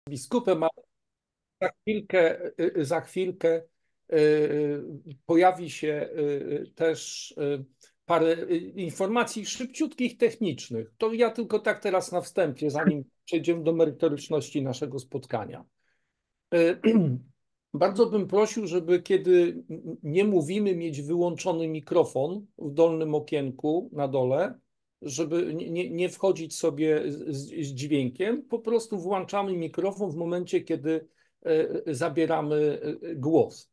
biskupem, a za chwilkę pojawi się też parę informacji szybciutkich, technicznych. To ja tylko tak teraz na wstępie, zanim przejdziemy do merytoryczności naszego spotkania. Bardzo bym prosił, żeby kiedy nie mówimy, mieć wyłączony mikrofon w dolnym okienku na dole, żeby nie wchodzić sobie z dźwiękiem. Po prostu włączamy mikrofon w momencie, kiedy zabieramy głos.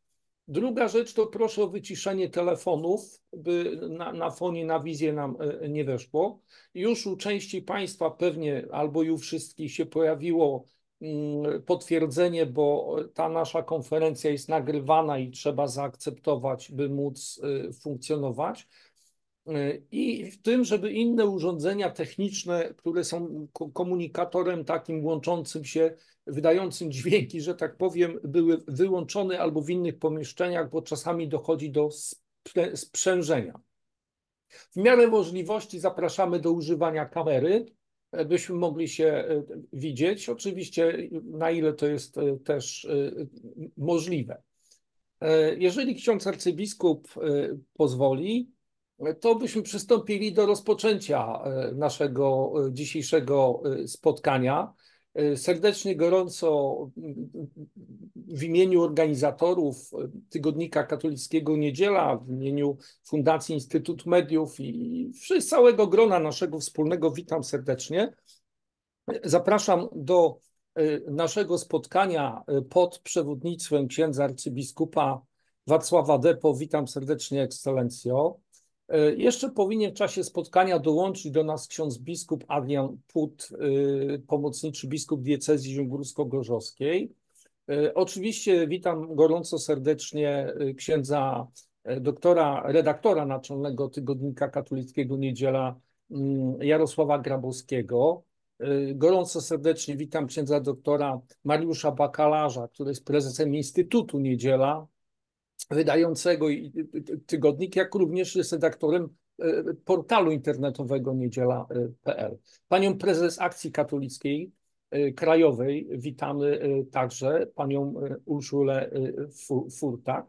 Druga rzecz to proszę o wyciszenie telefonów, by na fonie, na wizję nam nie weszło. Już u części Państwa pewnie albo i u wszystkich się pojawiło potwierdzenie, bo ta nasza konferencja jest nagrywana i trzeba zaakceptować, by móc funkcjonować. I w tym, żeby inne urządzenia techniczne, które są komunikatorem takim łączącym się, wydającym dźwięki, że tak powiem, były wyłączone albo w innych pomieszczeniach, bo czasami dochodzi do sprzężenia. W miarę możliwości zapraszamy do używania kamery, byśmy mogli się widzieć. Oczywiście, na ile to jest też możliwe. Jeżeli ksiądz arcybiskup pozwoli, to byśmy przystąpili do rozpoczęcia naszego dzisiejszego spotkania. Serdecznie, gorąco w imieniu organizatorów Tygodnika Katolickiego Niedziela, w imieniu Fundacji Instytut Mediów i całego grona naszego wspólnego witam serdecznie. Zapraszam do naszego spotkania pod przewodnictwem księdza arcybiskupa Wacława Depo. Witam serdecznie, ekscelencjo. Jeszcze powinien w czasie spotkania dołączyć do nas ksiądz biskup Adrian Put, pomocniczy biskup diecezji ziągórsko-gorzowskiej. Oczywiście witam gorąco serdecznie księdza redaktora naczelnego Tygodnika Katolickiego Niedziela Jarosława Grabowskiego. Gorąco serdecznie witam księdza doktora Mariusza Bakalarza, który jest prezesem Instytutu Niedziela, wydającego tygodnik, jak również jest redaktorem portalu internetowego niedziela.pl. Panią prezes Akcji Katolickiej Krajowej witamy także, panią Urszulę Furtak.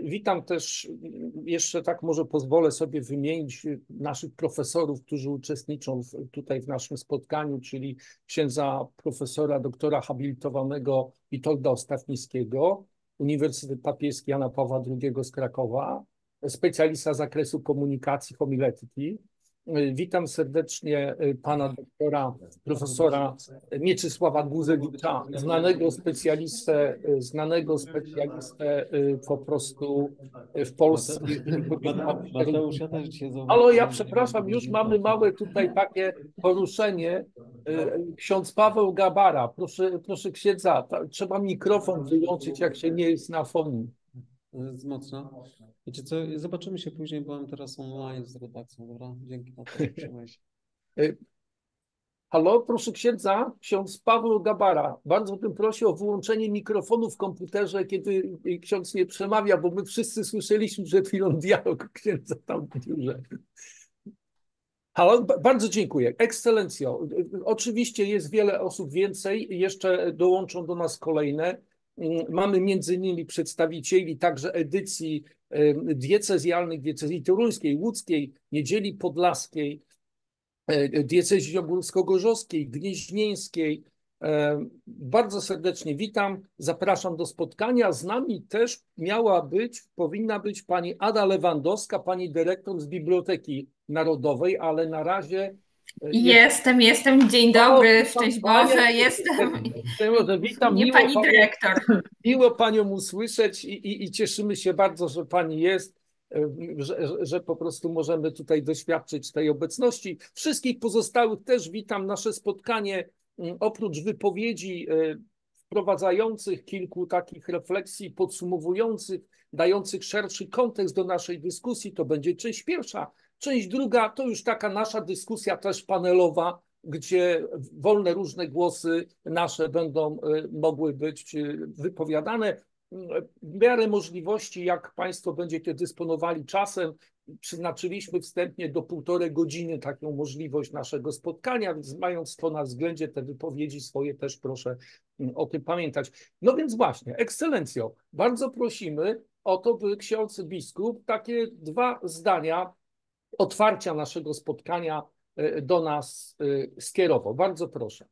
Witam też, jeszcze tak może pozwolę sobie wymienić naszych profesorów, którzy uczestniczą tutaj w naszym spotkaniu, czyli księdza profesora doktora habilitowanego Witolda Ostachnickiego, Uniwersytet Papieski Jana Pawła II z Krakowa, specjalista z zakresu komunikacji, homiletyki. Witam serdecznie pana doktora, profesora Mieczysława Guzewicza, znanego specjalistę po prostu w Polsce. Mateusz, ja też cię Ale ja przepraszam, już mamy małe tutaj takie poruszenie. Ksiądz Paweł Gabara, proszę księdza, trzeba mikrofon wyłączyć, jak się nie jest na fonii. Jest mocno. Wiecie co, zobaczymy się później, byłem teraz online z redakcją, dobra? Dzięki na to, trzymaj się. Halo, proszę księdza, ksiądz Paweł Gabara. Bardzo bym prosił o wyłączenie mikrofonu w komputerze, kiedy ksiądz nie przemawia, bo my wszyscy słyszeliśmy przed chwilą dialog księdza tam w biurze. Halo, bardzo dziękuję. Ekscelencjo, oczywiście jest wiele osób więcej, jeszcze dołączą do nas kolejne. Mamy między innymi przedstawicieli także edycji diecezjalnych, diecezji toruńskiej, łódzkiej, Niedzieli Podlaskiej, diecezji ziągórsko-gorzowskiej, gnieźnieńskiej. Bardzo serdecznie witam, zapraszam do spotkania. Z nami też powinna być pani Ada Lewandowska, pani dyrektor z Biblioteki Narodowej, ale na razie... Jestem. Dzień dobry, szczęść Boże, jestem. Witam, Nie pani dyrektor. Miło panią usłyszeć i cieszymy się bardzo, że pani jest, że po prostu możemy tutaj doświadczyć tej obecności. Wszystkich pozostałych też witam. Nasze spotkanie, oprócz wypowiedzi wprowadzających, kilku takich refleksji podsumowujących, dających szerszy kontekst do naszej dyskusji, to będzie część pierwsza. Część druga to już taka nasza dyskusja też panelowa, gdzie wolne różne głosy nasze będą mogły być wypowiadane. W miarę możliwości, jak państwo będziecie dysponowali czasem, Przeznaczyliśmy wstępnie do 1,5 godziny taką możliwość naszego spotkania, więc mając to na względzie, te wypowiedzi swoje też proszę o tym pamiętać. No więc właśnie, ekscelencjo, bardzo prosimy o to, by ksiądz biskup takie 2 zdania otwarcia naszego spotkania do nas skierował. Bardzo proszę.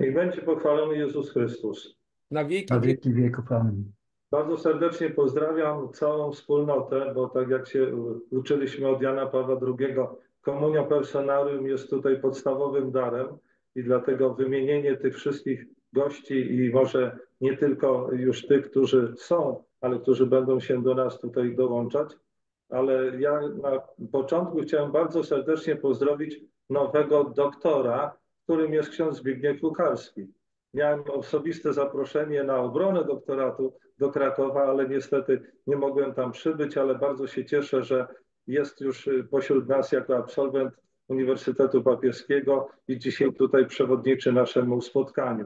Niech będzie pochwalony Jezus Chrystus. Na wieki Na wieków. wieki wieków. Amen. Bardzo serdecznie pozdrawiam całą wspólnotę, bo tak jak się uczyliśmy od Jana Pawła II, komunia personarium jest tutaj podstawowym darem i dlatego wymienienie tych wszystkich gości i może nie tylko już tych, którzy są, ale którzy będą się do nas tutaj dołączać. Ale ja na początku chciałem bardzo serdecznie pozdrowić nowego doktora, którym jest ksiądz Zbigniew Kucharski. Miałem osobiste zaproszenie na obronę doktoratu do Krakowa, ale niestety nie mogłem tam przybyć, ale bardzo się cieszę, że jest już pośród nas jako absolwent Uniwersytetu Papieskiego i dzisiaj tutaj przewodniczy naszemu spotkaniu.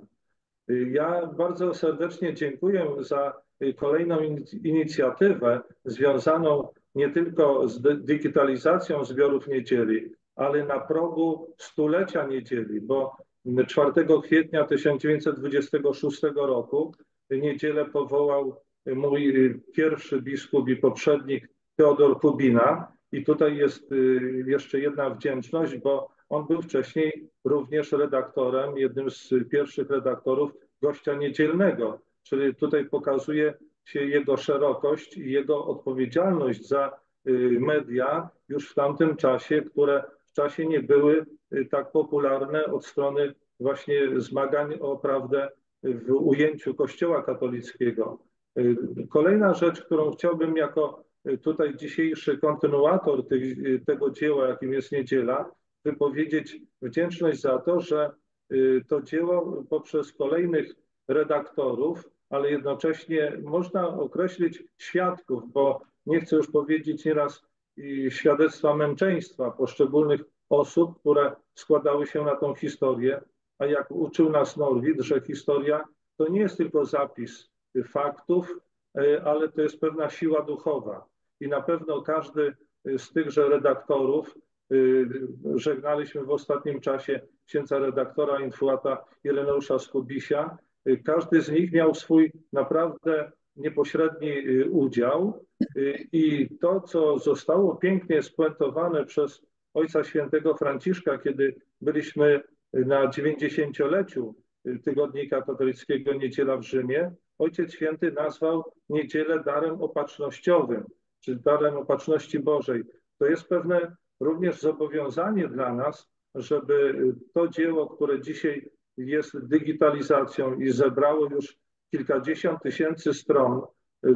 Ja bardzo serdecznie dziękuję za kolejną inicjatywę związaną nie tylko z digitalizacją zbiorów niedzieli, ale na progu 100-lecia niedzieli, bo 4 kwietnia 1926 roku niedzielę powołał mój pierwszy biskup i poprzednik Teodor Kubina. I tutaj jest jeszcze jedna wdzięczność, bo on był wcześniej również redaktorem, jednym z pierwszych redaktorów Gościa Niedzielnego, czyli tutaj pokazuje się jego szerokość i jego odpowiedzialność za media już w tamtym czasie, które w czasie nie były tak popularne od strony właśnie zmagań o prawdę w ujęciu Kościoła katolickiego. Kolejna rzecz, którą chciałbym jako tutaj dzisiejszy kontynuator tego dzieła, jakim jest niedziela, wypowiedzieć wdzięczność za to, że to dzieło poprzez kolejnych redaktorów, ale jednocześnie można określić świadków, bo nie chcę już powiedzieć nieraz świadectwa męczeństwa poszczególnych osób, które składały się na tą historię, a jak uczył nas Norwid, że historia to nie jest tylko zapis faktów, ale to jest pewna siła duchowa. I na pewno każdy z tychże redaktorów, żegnaliśmy w ostatnim czasie księdza redaktora Infuata Ireneusza Skubisia, każdy z nich miał swój naprawdę niepośredni udział i to, co zostało pięknie spuentowane przez Ojca Świętego Franciszka, kiedy byliśmy na 90-leciu Tygodnika Katolickiego Niedziela w Rzymie, Ojciec Święty nazwał niedzielę darem opatrznościowym, czy darem opatrzności Bożej. To jest pewne również zobowiązanie dla nas, żeby to dzieło, które dzisiaj jest digitalizacją i zebrało już kilkadziesiąt tysięcy stron,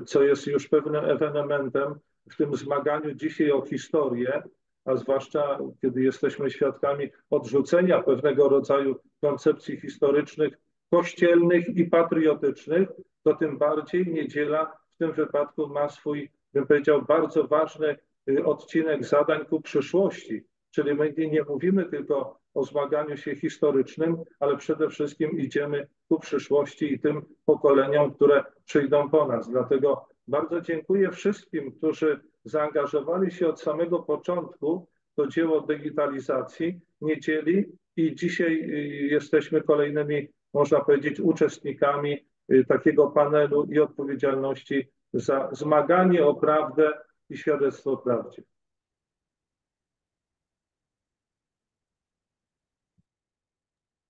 co jest już pewnym ewenementem w tym zmaganiu dzisiaj o historię, a zwłaszcza kiedy jesteśmy świadkami odrzucenia pewnego rodzaju koncepcji historycznych, kościelnych i patriotycznych, to tym bardziej niedziela w tym wypadku ma swój, bym powiedział, bardzo ważny odcinek zadań ku przyszłości. Czyli my nie mówimy tylko o zmaganiu się historycznym, ale przede wszystkim idziemy ku przyszłości i tym pokoleniom, które przyjdą po nas. Dlatego bardzo dziękuję wszystkim, którzy zaangażowali się od samego początku w to dzieło digitalizacji niedzieli i dzisiaj jesteśmy kolejnymi, można powiedzieć, uczestnikami takiego panelu i odpowiedzialności za zmaganie o prawdę i świadectwo o prawdzie.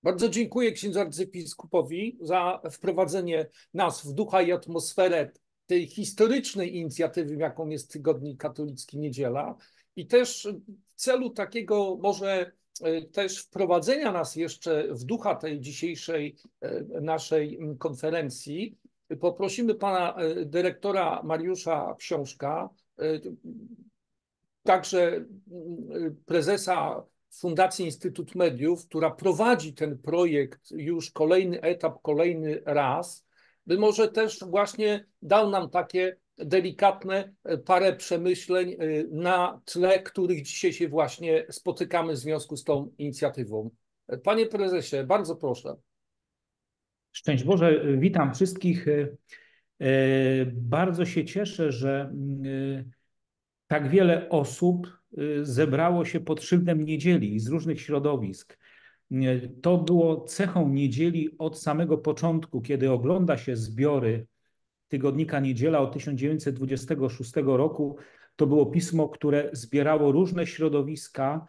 Bardzo dziękuję księdzu arcybiskupowi za wprowadzenie nas w ducha i atmosferę tej historycznej inicjatywy, jaką jest Tygodnik Katolicki Niedziela, i też w celu takiego może też wprowadzenia nas jeszcze w ducha tej dzisiejszej naszej konferencji, poprosimy pana dyrektora Mariusza Książka, także prezesa Fundacji Instytut Mediów, która prowadzi ten projekt już kolejny etap, kolejny raz, by może też właśnie dał nam takie delikatne parę przemyśleń na tle, których dzisiaj się właśnie spotykamy w związku z tą inicjatywą. Panie prezesie, bardzo proszę. Szczęść Boże, witam wszystkich. Bardzo się cieszę, że tak wiele osób zebrało się pod szyldem niedzieli z różnych środowisk. To było cechą niedzieli od samego początku, kiedy ogląda się zbiory tygodnika Niedziela od 1926 roku. To było pismo, które zbierało różne środowiska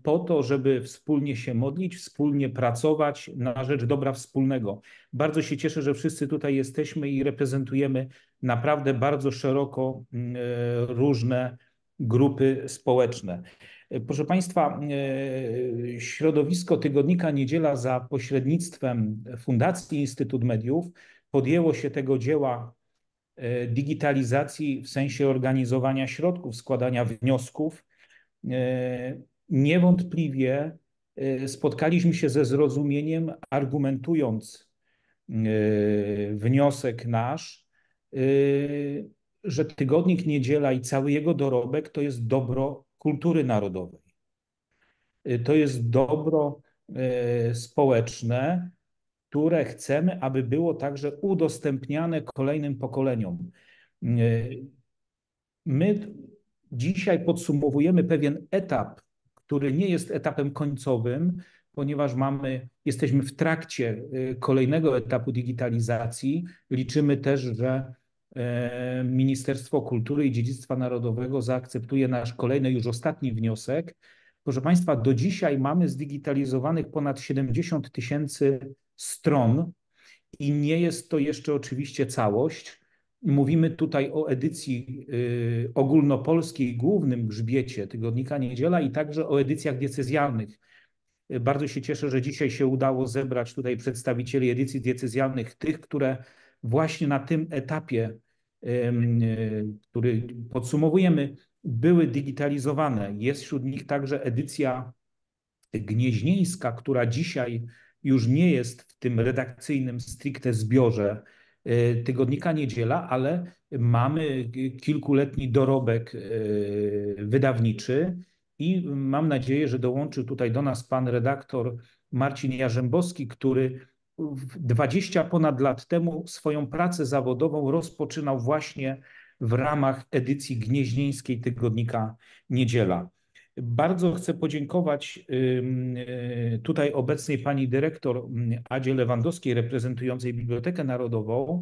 po to, żeby wspólnie się modlić, wspólnie pracować na rzecz dobra wspólnego. Bardzo się cieszę, że wszyscy tutaj jesteśmy i reprezentujemy naprawdę bardzo szeroko różne grupy społeczne. Proszę Państwa, środowisko tygodnika Niedziela za pośrednictwem Fundacji Instytut Mediów podjęło się tego dzieła digitalizacji w sensie organizowania środków, składania wniosków. Niewątpliwie spotkaliśmy się ze zrozumieniem, argumentując wniosek nasz, że tygodnik Niedziela i cały jego dorobek to jest dobro kultury narodowej. To jest dobro społeczne, które chcemy, aby było także udostępniane kolejnym pokoleniom. My dzisiaj podsumowujemy pewien etap, który nie jest etapem końcowym, ponieważ jesteśmy w trakcie kolejnego etapu digitalizacji. Liczymy też, że Ministerstwo Kultury i Dziedzictwa Narodowego zaakceptuje nasz kolejny, już ostatni wniosek. Proszę Państwa, do dzisiaj mamy zdigitalizowanych ponad 70 000 stron i nie jest to jeszcze oczywiście całość. Mówimy tutaj o edycji ogólnopolskiej, głównym grzbiecie tygodnika Niedziela i także o edycjach diecezjalnych. Bardzo się cieszę, że dzisiaj się udało zebrać tutaj przedstawicieli edycji diecezjalnych, tych, które właśnie na tym etapie, który podsumowujemy, były digitalizowane. Jest wśród nich także edycja gnieźnieńska, która dzisiaj już nie jest w tym redakcyjnym stricte zbiorze tygodnika Niedziela, ale mamy kilkuletni dorobek wydawniczy i mam nadzieję, że dołączy tutaj do nas pan redaktor Marcin Jarzębowski, który 20 ponad lat temu swoją pracę zawodową rozpoczynał właśnie w ramach edycji gnieźnieńskiej tygodnika Niedziela. Bardzo chcę podziękować tutaj obecnej pani dyrektor Adzie Lewandowskiej, reprezentującej Bibliotekę Narodową,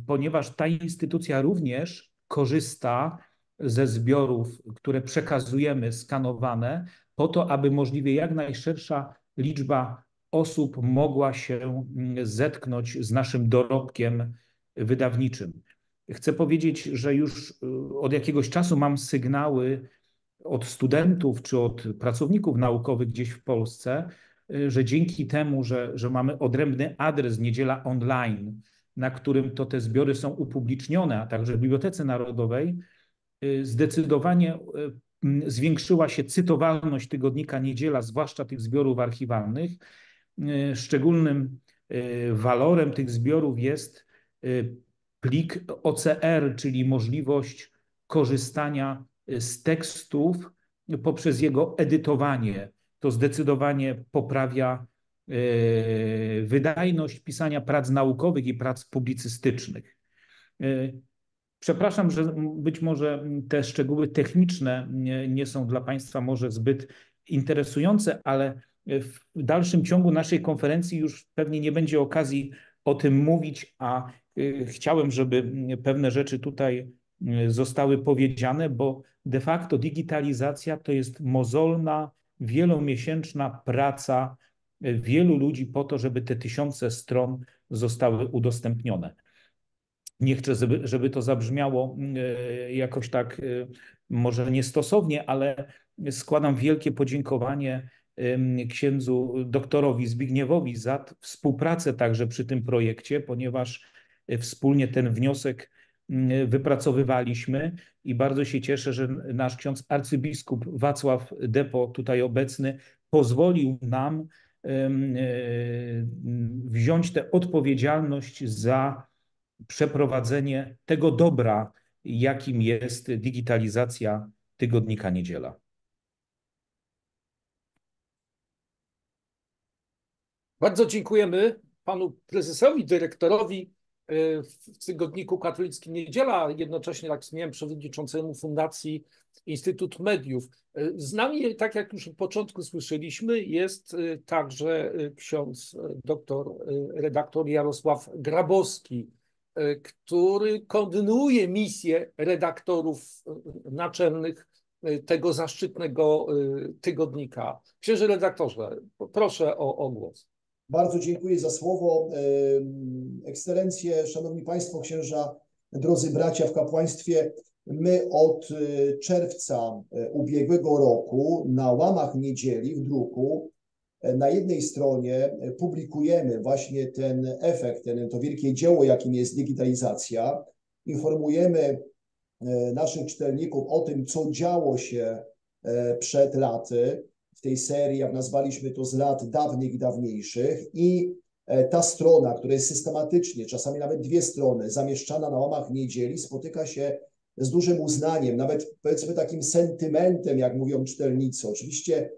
ponieważ ta instytucja również korzysta ze zbiorów, które przekazujemy skanowane, po to, aby możliwie jak najszersza liczba osób mogła się zetknąć z naszym dorobkiem wydawniczym. Chcę powiedzieć, że już od jakiegoś czasu mam sygnały od studentów czy od pracowników naukowych gdzieś w Polsce, że dzięki temu, że mamy odrębny adres Niedziela Online, na którym to te zbiory są upublicznione, a także w Bibliotece Narodowej, zdecydowanie zwiększyła się cytowalność tygodnika Niedziela, zwłaszcza tych zbiorów archiwalnych. Szczególnym walorem tych zbiorów jest plik OCR, czyli możliwość korzystania z tekstów poprzez jego edytowanie. To zdecydowanie poprawia wydajność pisania prac naukowych i prac publicystycznych. Przepraszam, że być może te szczegóły techniczne nie są dla Państwa może zbyt interesujące, ale w dalszym ciągu naszej konferencji już pewnie nie będzie okazji o tym mówić, a chciałem, żeby pewne rzeczy tutaj zostały powiedziane, bo de facto digitalizacja to jest mozolna, wielomiesięczna praca wielu ludzi po to, żeby te tysiące stron zostały udostępnione. Nie chcę, żeby to zabrzmiało jakoś tak może niestosownie, ale składam wielkie podziękowanie księdzu doktorowi Zbigniewowi za współpracę także przy tym projekcie, ponieważ wspólnie ten wniosek wypracowywaliśmy i bardzo się cieszę, że nasz ksiądz arcybiskup Wacław Depo, tutaj obecny, pozwolił nam wziąć tę odpowiedzialność za przeprowadzenie tego dobra, jakim jest digitalizacja tygodnika Niedziela. Bardzo dziękujemy panu prezesowi, dyrektorowi w tygodniku katolickim Niedziela, jednocześnie, jak wspomniałem, przewodniczącemu Fundacji Instytut Mediów. Z nami, tak jak już od początku słyszeliśmy, jest także ksiądz doktor redaktor Jarosław Grabowski, który kontynuuje misję redaktorów naczelnych tego zaszczytnego tygodnika. Księże redaktorze, proszę o głos. Bardzo dziękuję za słowo. Ekscelencje, szanowni państwo, księża, drodzy bracia w kapłaństwie, my od czerwca ubiegłego roku na łamach Niedzieli w druku na jednej stronie publikujemy właśnie ten efekt, to wielkie dzieło, jakim jest digitalizacja. Informujemy naszych czytelników o tym, co działo się przed laty w tej serii, jak nazwaliśmy to, z lat dawnych i dawniejszych. I ta strona, która jest systematycznie, czasami nawet dwie strony, zamieszczana na łamach Niedzieli, spotyka się z dużym uznaniem, nawet powiedzmy takim sentymentem, jak mówią czytelnicy. Oczywiście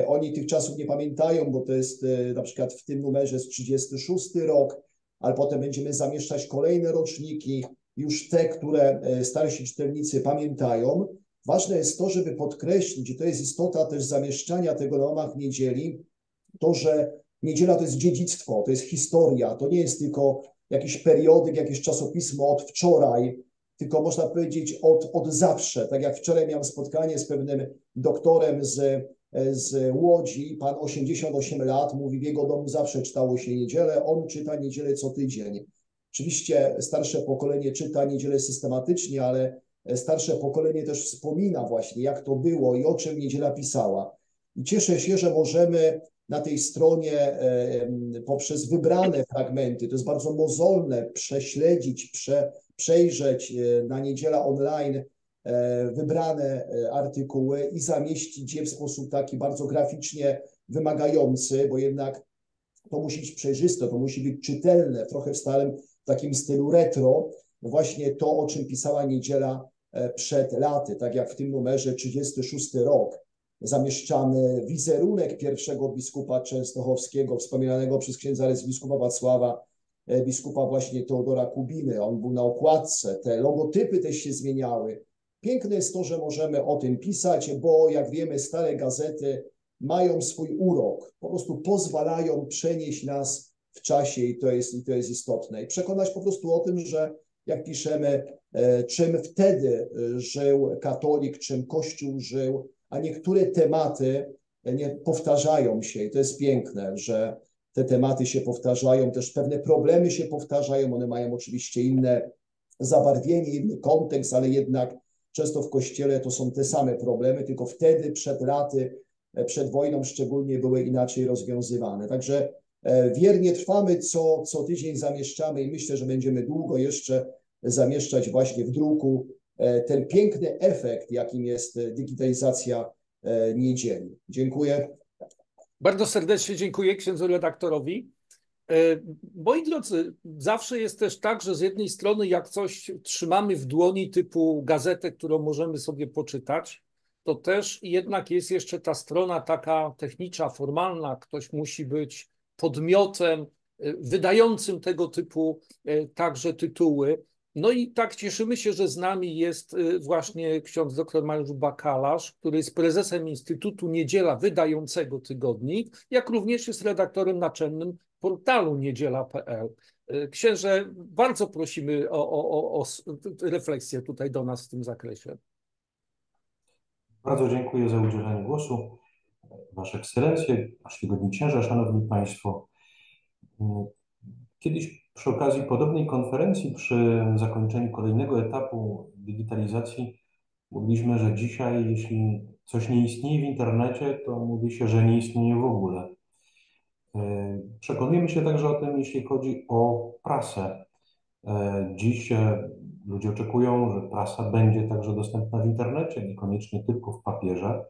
oni tych czasów nie pamiętają, bo to jest na przykład w tym numerze z 36 rok, ale potem będziemy zamieszczać kolejne roczniki, już te, które starsi czytelnicy pamiętają. Ważne jest to, żeby podkreślić, i to jest istota też zamieszczania tego na łamach Niedzieli, to, że Niedziela to jest dziedzictwo, to jest historia, to nie jest tylko jakiś periodyk, jakieś czasopismo od wczoraj, tylko można powiedzieć od zawsze. Tak jak wczoraj miałem spotkanie z pewnym doktorem z Łodzi, pan 88 lat, mówi, w jego domu zawsze czytało się Niedzielę, on czyta Niedzielę co tydzień. Oczywiście starsze pokolenie czyta Niedzielę systematycznie, ale starsze pokolenie też wspomina właśnie, jak to było i o czym Niedziela pisała. I cieszę się, że możemy na tej stronie poprzez wybrane fragmenty, to jest bardzo mozolne, prześledzić, przejrzeć na Niedziela online wybrane artykuły i zamieścić je w sposób taki bardzo graficznie wymagający, bo jednak to musi być przejrzyste, to musi być czytelne, trochę w takim stylu retro, właśnie to, o czym pisała Niedziela przed laty, tak jak w tym numerze 36 rok. Zamieszczamy wizerunek pierwszego biskupa częstochowskiego, wspominanego przez księdza arcybiskupa Wacława, biskupa właśnie Teodora Kubiny. On był na okładce, te logotypy też się zmieniały. Piękne jest to, że możemy o tym pisać, bo jak wiemy, stare gazety mają swój urok, po prostu pozwalają przenieść nas w czasie i to jest istotne. I przekonać po prostu o tym, że jak piszemy, czym wtedy żył katolik, czym Kościół żył, a niektóre tematy nie powtarzają się i to jest piękne, że te tematy się powtarzają, też pewne problemy się powtarzają, one mają oczywiście inne zabarwienie, inny kontekst, ale jednak często w Kościele to są te same problemy, tylko wtedy przed laty, przed wojną szczególnie były inaczej rozwiązywane. Także wiernie trwamy, co tydzień zamieszczamy i myślę, że będziemy długo jeszcze zamieszczać właśnie w druku ten piękny efekt, jakim jest digitalizacja Niedzieli. Dziękuję. Bardzo serdecznie dziękuję księdzu redaktorowi. Moi drodzy, zawsze jest też tak, że z jednej strony jak coś trzymamy w dłoni typu gazetę, którą możemy sobie poczytać, to też jednak jest jeszcze ta strona taka techniczna, formalna. Ktoś musi być podmiotem wydającym tego typu także tytuły. No i tak cieszymy się, że z nami jest właśnie ksiądz dr Mariusz Bakalarz, który jest prezesem Instytutu Niedziela wydającego tygodnik, jak również jest redaktorem naczelnym portalu niedziela.pl. Księże, bardzo prosimy o refleksję tutaj do nas w tym zakresie. Bardzo dziękuję za udzielenie głosu. Wasze Ekscelencje, czcigodni księża, szanowni państwo. Kiedyś przy okazji podobnej konferencji, przy zakończeniu kolejnego etapu digitalizacji, mówiliśmy, że dzisiaj, jeśli coś nie istnieje w internecie, to mówi się, że nie istnieje w ogóle. Przekonujemy się także o tym, jeśli chodzi o prasę. Dziś ludzie oczekują, że prasa będzie także dostępna w internecie, niekoniecznie tylko w papierze,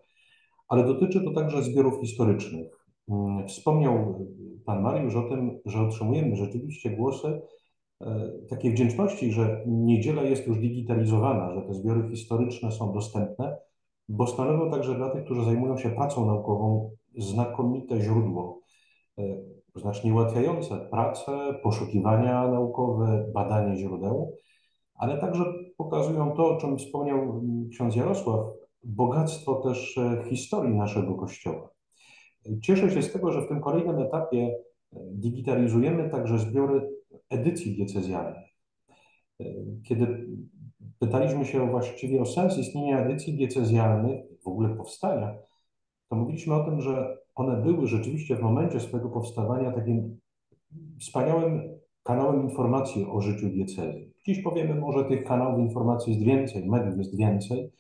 ale dotyczy to także zbiorów historycznych. Wspomniał pan Mariusz o tym, że otrzymujemy rzeczywiście głosy takiej wdzięczności, że Niedziela jest już digitalizowana, że te zbiory historyczne są dostępne, bo stanowią także dla tych, którzy zajmują się pracą naukową, znakomite źródło. znacznie ułatwiające pracę, poszukiwania naukowe, badanie źródeł, ale także pokazują to, o czym wspomniał ksiądz Jarosław, bogactwo też historii naszego Kościoła. Cieszę się z tego, że w tym kolejnym etapie digitalizujemy także zbiory edycji diecezjalnych. Kiedy pytaliśmy się właściwie o sens istnienia edycji diecezjalnych, w ogóle powstania, to mówiliśmy o tym, że one były rzeczywiście w momencie swojego powstawania takim wspaniałym kanałem informacji o życiu diecezji. Dziś powiemy, może tych kanałów informacji jest więcej, mediów jest więcej,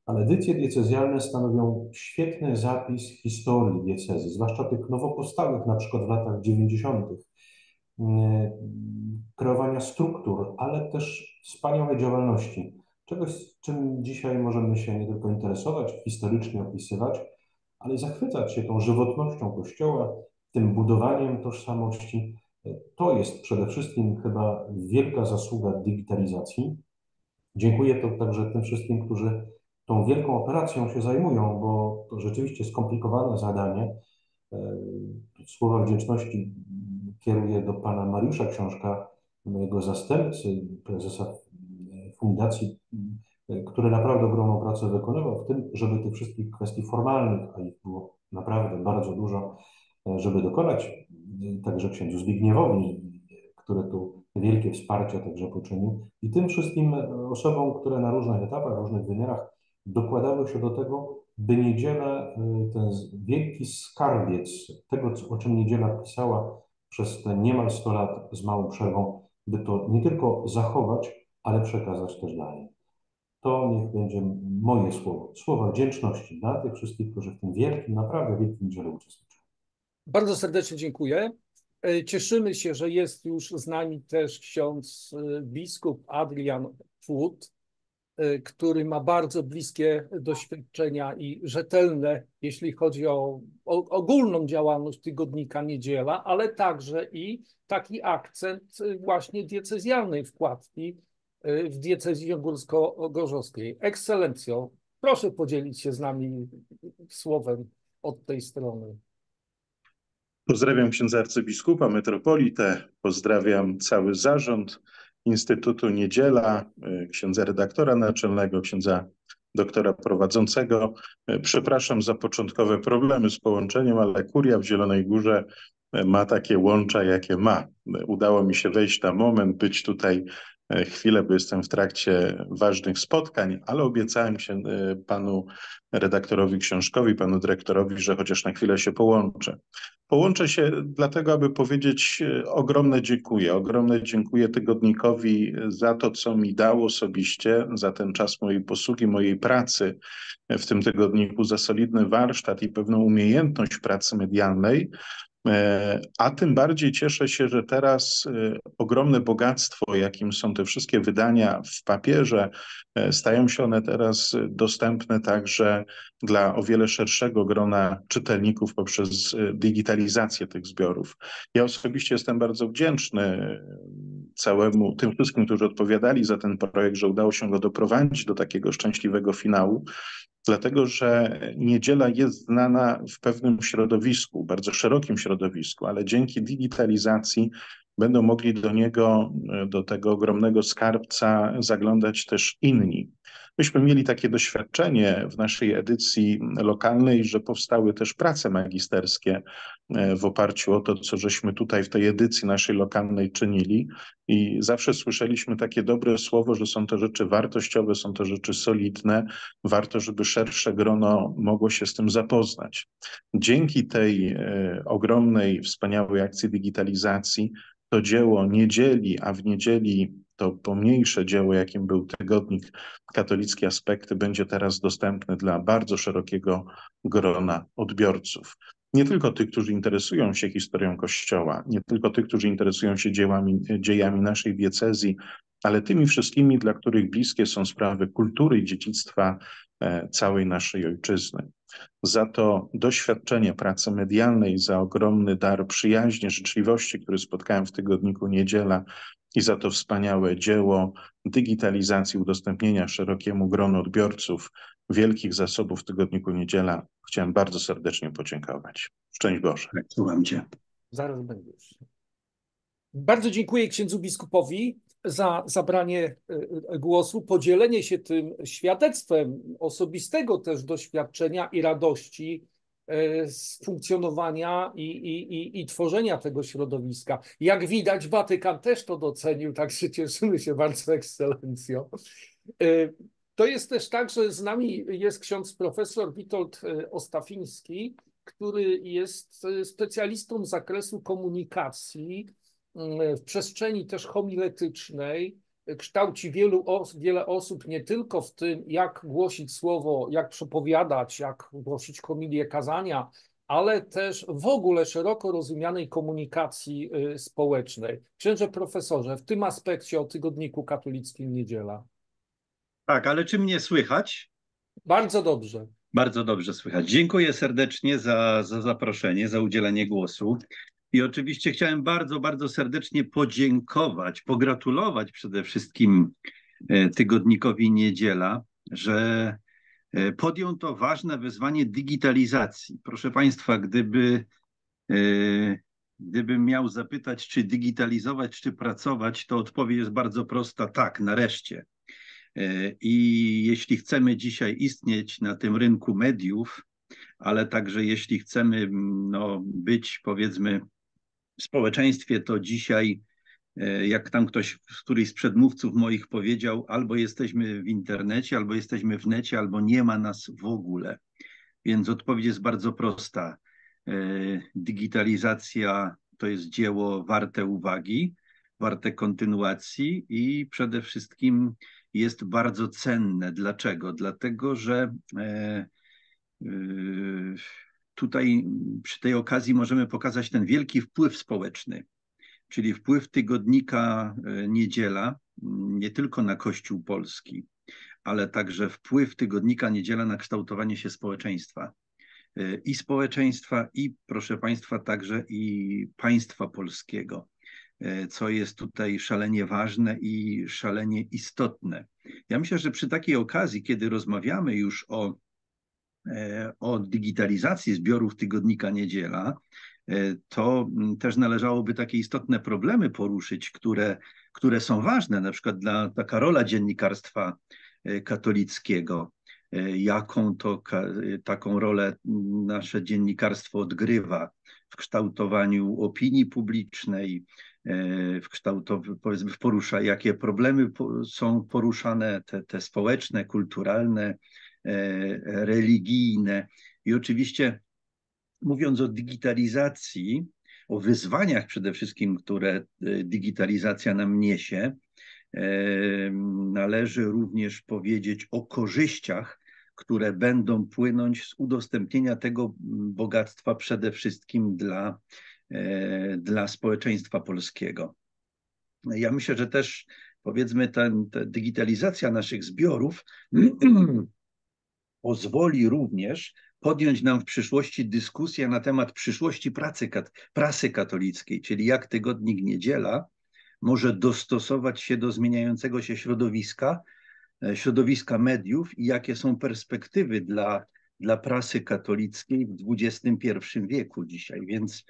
ale edycje diecezjalne stanowią świetny zapis historii diecezji, zwłaszcza tych nowo powstałych, na przykład w latach 90., kreowania struktur, ale też wspaniałej działalności. Czegoś, z czym dzisiaj możemy się nie tylko interesować, historycznie opisywać, ale zachwycać się tą żywotnością Kościoła, tym budowaniem tożsamości. To jest przede wszystkim chyba wielka zasługa digitalizacji. Dziękuję to także tym wszystkim, którzy tą wielką operacją się zajmują, bo to rzeczywiście skomplikowane zadanie. Słowa wdzięczności kieruję do pana Mariusza Książka, mojego zastępcy, prezesa fundacji, który naprawdę ogromną pracę wykonywał w tym, żeby tych wszystkich kwestii formalnych, a ich było naprawdę bardzo dużo, żeby dokonać. Także księdzu Zbigniewowi, który tu wielkie wsparcie także poczynił, i tym wszystkim osobom, które na różnych etapach, różnych wymiarach dokładały się do tego, by niedziela, ten wielki skarbiec tego, o czym niedziela pisała przez te niemal 100 lat z małą przerwą, by to nie tylko zachować, ale przekazać też dalej. To niech będzie moje słowo, słowa wdzięczności dla tych wszystkich, którzy w tym wielkim, naprawdę wielkim dziele uczestniczą. Bardzo serdecznie dziękuję. Cieszymy się, że jest już z nami też ksiądz biskup Adrian Płód, który ma bardzo bliskie doświadczenia i rzetelne, jeśli chodzi o ogólną działalność tygodnika Niedziela, ale także i taki akcent właśnie diecezjalnej wkładki w diecezji ogólnogorzoskiej. Ekscelencjo, proszę podzielić się z nami słowem od tej strony. Pozdrawiam księdza arcybiskupa, metropolitę, pozdrawiam cały zarząd Instytutu Niedziela, księdza redaktora naczelnego, księdza doktora prowadzącego. Przepraszam za początkowe problemy z połączeniem, ale kuria w Zielonej Górze ma takie łącza, jakie ma. Udało mi się wejść na moment, być tutaj chwilę, bo jestem w trakcie ważnych spotkań, ale obiecałem się panu redaktorowi książkowi, panu dyrektorowi, że chociaż na chwilę się połączę. Połączę się dlatego, aby powiedzieć ogromne dziękuję tygodnikowi za to, co mi dał osobiście, za ten czas mojej posługi, mojej pracy w tym tygodniku, za solidny warsztat i pewną umiejętność pracy medialnej. A tym bardziej cieszę się, że teraz ogromne bogactwo, jakim są te wszystkie wydania w papierze, stają się one teraz dostępne także dla o wiele szerszego grona czytelników poprzez digitalizację tych zbiorów. Ja osobiście jestem bardzo wdzięczny tym wszystkim, którzy odpowiadali za ten projekt, że udało się go doprowadzić do takiego szczęśliwego finału. Dlatego, że niedziela jest znana w pewnym środowisku, bardzo szerokim środowisku, ale dzięki digitalizacji będą mogli do tego ogromnego skarbca zaglądać też inni. Myśmy mieli takie doświadczenie w naszej edycji lokalnej, że powstały też prace magisterskie w oparciu o to, co żeśmy tutaj w tej edycji naszej lokalnej czynili, i zawsze słyszeliśmy takie dobre słowo, że są to rzeczy wartościowe, są to rzeczy solidne, warto, żeby szersze grono mogło się z tym zapoznać. Dzięki tej ogromnej, wspaniałej akcji digitalizacji to dzieło niedzieli, a w niedzieli to pomniejsze dzieło, jakim był tygodnik Katolickie Aspekty, będzie teraz dostępne dla bardzo szerokiego grona odbiorców. Nie tylko tych, którzy interesują się historią Kościoła, nie tylko tych, którzy interesują się dziejami naszej diecezji, ale tymi wszystkimi, dla których bliskie są sprawy kultury i dziedzictwa całej naszej ojczyzny. Za to doświadczenie pracy medialnej, za ogromny dar przyjaźni, życzliwości, który spotkałem w tygodniku Niedziela, i za to wspaniałe dzieło digitalizacji, udostępnienia szerokiemu gronu odbiorców wielkich zasobów w tygodniku Niedziela chciałem bardzo serdecznie podziękować. Szczęść Boże. Słucham Cię. Zaraz będziesz. Bardzo dziękuję księdzu biskupowi za zabranie głosu, podzielenie się tym świadectwem osobistego też doświadczenia i radości z funkcjonowania i tworzenia tego środowiska. Jak widać, Watykan też to docenił, także cieszymy się bardzo, ekscelencjo. To jest też tak, że z nami jest ksiądz profesor Witold Ostafiński, który jest specjalistą z zakresu komunikacji w przestrzeni też homiletycznej, kształci wiele osób nie tylko w tym, jak głosić słowo, jak przepowiadać, jak głosić homilię kazania, ale też w ogóle szeroko rozumianej komunikacji społecznej. Księże profesorze, w tym aspekcie o tygodniku katolickim Niedziela. Tak, ale czy mnie słychać? Bardzo dobrze. Bardzo dobrze słychać. Dziękuję serdecznie za zaproszenie, za udzielenie głosu. I oczywiście chciałem bardzo, bardzo serdecznie podziękować, pogratulować przede wszystkim tygodnikowi Niedziela, że podjął to ważne wyzwanie digitalizacji. Proszę Państwa, gdybym miał zapytać, czy digitalizować, czy pracować, to odpowiedź jest bardzo prosta: tak, nareszcie. I jeśli chcemy dzisiaj istnieć na tym rynku mediów, ale także jeśli chcemy być, powiedzmy, w społeczeństwie, to dzisiaj, jak tam któryś z przedmówców moich powiedział, albo jesteśmy w internecie, albo jesteśmy w necie, albo nie ma nas w ogóle. Więc odpowiedź jest bardzo prosta. Digitalizacja to jest dzieło warte uwagi, warte kontynuacji i przede wszystkim jest bardzo cenne. Dlaczego? Dlatego, że tutaj przy tej okazji możemy pokazać ten wielki wpływ społeczny, czyli wpływ tygodnika Niedziela nie tylko na Kościół polski, ale także wpływ tygodnika Niedziela na kształtowanie się społeczeństwa. I społeczeństwa, i proszę Państwa, także i państwa polskiego, co jest tutaj szalenie ważne i szalenie istotne. Ja myślę, że przy takiej okazji, kiedy rozmawiamy już o digitalizacji zbiorów tygodnika Niedziela, to też należałoby takie istotne problemy poruszyć, które są ważne, na przykład taka rola dziennikarstwa katolickiego, jaką taką rolę nasze dziennikarstwo odgrywa w kształtowaniu opinii publicznej, jakie problemy są poruszane, te społeczne, kulturalne, religijne. I oczywiście, mówiąc o digitalizacji, o wyzwaniach przede wszystkim, które digitalizacja nam niesie, należy również powiedzieć o korzyściach, które będą płynąć z udostępnienia tego bogactwa przede wszystkim dla społeczeństwa polskiego. Ja myślę, że też, powiedzmy, ta digitalizacja naszych zbiorów pozwoli również podjąć nam w przyszłości dyskusję na temat przyszłości prasy katolickiej, czyli jak tygodnik Niedziela może dostosować się do zmieniającego się środowiska mediów i jakie są perspektywy dla prasy katolickiej w XXI wieku dzisiaj. Więc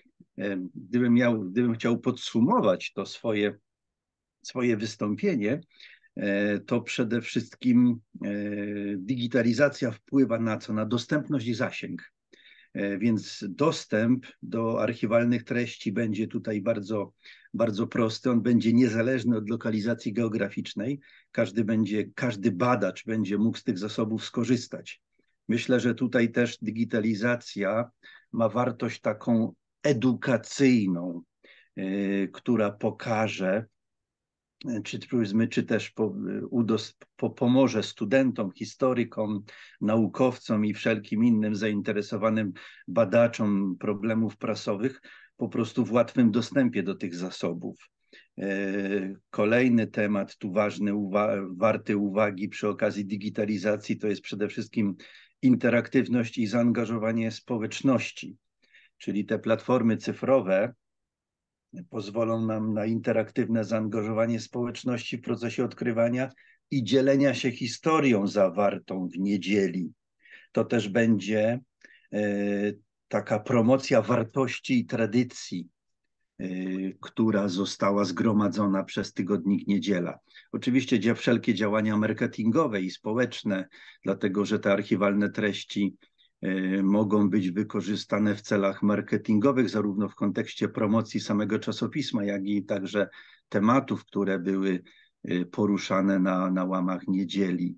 gdybym chciał podsumować to swoje wystąpienie, to przede wszystkim digitalizacja wpływa na co? Na dostępność i zasięg. Więc dostęp do archiwalnych treści będzie tutaj bardzo, bardzo prosty. On będzie niezależny od lokalizacji geograficznej. Każdy badacz będzie mógł z tych zasobów skorzystać. Myślę, że tutaj też digitalizacja ma wartość taką edukacyjną, która pokaże, czy też pomoże studentom, historykom, naukowcom i wszelkim innym zainteresowanym badaczom problemów prasowych po prostu w łatwym dostępie do tych zasobów. Kolejny temat tu ważny, warty uwagi przy okazji digitalizacji, to jest przede wszystkim interaktywność i zaangażowanie społeczności, czyli te platformy cyfrowe pozwolą nam na interaktywne zaangażowanie społeczności w procesie odkrywania i dzielenia się historią zawartą w Niedzieli. To też będzie taka promocja wartości i tradycji która została zgromadzona przez tygodnik Niedziela. Oczywiście wszelkie działania marketingowe i społeczne, dlatego że te archiwalne treści mogą być wykorzystane w celach marketingowych, zarówno w kontekście promocji samego czasopisma, jak i także tematów, które były poruszane na łamach Niedzieli.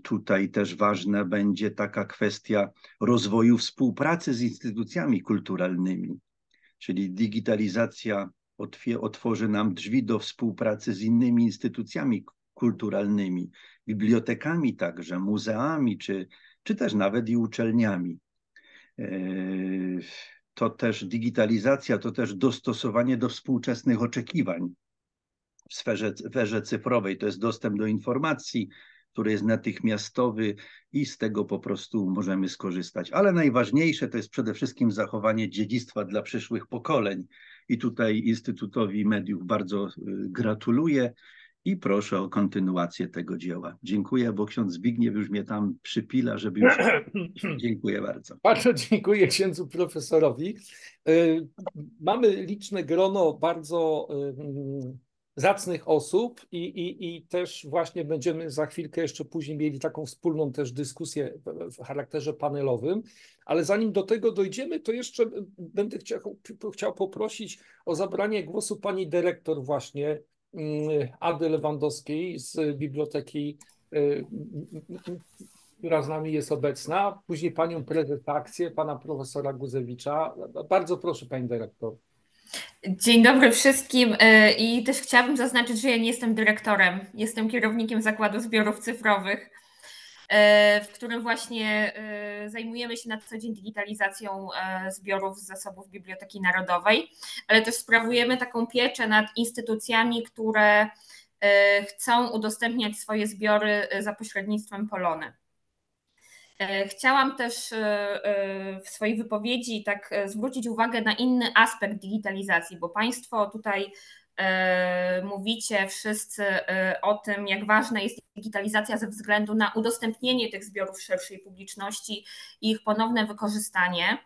Tutaj też ważna będzie taka kwestia rozwoju współpracy z instytucjami kulturalnymi, czyli digitalizacja otworzy nam drzwi do współpracy z innymi instytucjami kulturalnymi, bibliotekami także, muzeami, czy też nawet i uczelniami. To też digitalizacja, to też dostosowanie do współczesnych oczekiwań w sferze cyfrowej. To jest dostęp do informacji, który jest natychmiastowy i z tego po prostu możemy skorzystać. Ale najważniejsze to jest przede wszystkim zachowanie dziedzictwa dla przyszłych pokoleń. I tutaj Instytutowi Mediów bardzo gratuluję i proszę o kontynuację tego dzieła. Dziękuję, bo ksiądz Zbigniew już mnie tam przypila, żeby już... Dziękuję bardzo. Bardzo dziękuję księdzu profesorowi. Mamy liczne grono bardzo zacnych osób i też właśnie będziemy za chwilkę jeszcze później mieli taką wspólną też dyskusję w charakterze panelowym, ale zanim do tego dojdziemy, to jeszcze będę chciał poprosić o zabranie głosu pani dyrektor właśnie Ady Lewandowskiej z biblioteki, która z nami jest obecna, później panią prezes akcji, pana profesora Guzewicza. Bardzo proszę pani dyrektor. Dzień dobry wszystkim i też chciałabym zaznaczyć, że ja nie jestem dyrektorem, jestem kierownikiem Zakładu Zbiorów Cyfrowych, w którym właśnie zajmujemy się na co dzień digitalizacją zbiorów z zasobów Biblioteki Narodowej, ale też sprawujemy taką pieczę nad instytucjami, które chcą udostępniać swoje zbiory za pośrednictwem Polony. Chciałam też w swojej wypowiedzi tak zwrócić uwagę na inny aspekt digitalizacji, bo Państwo tutaj mówicie wszyscy o tym, jak ważna jest digitalizacja ze względu na udostępnienie tych zbiorów szerszej publiczności i ich ponowne wykorzystanie.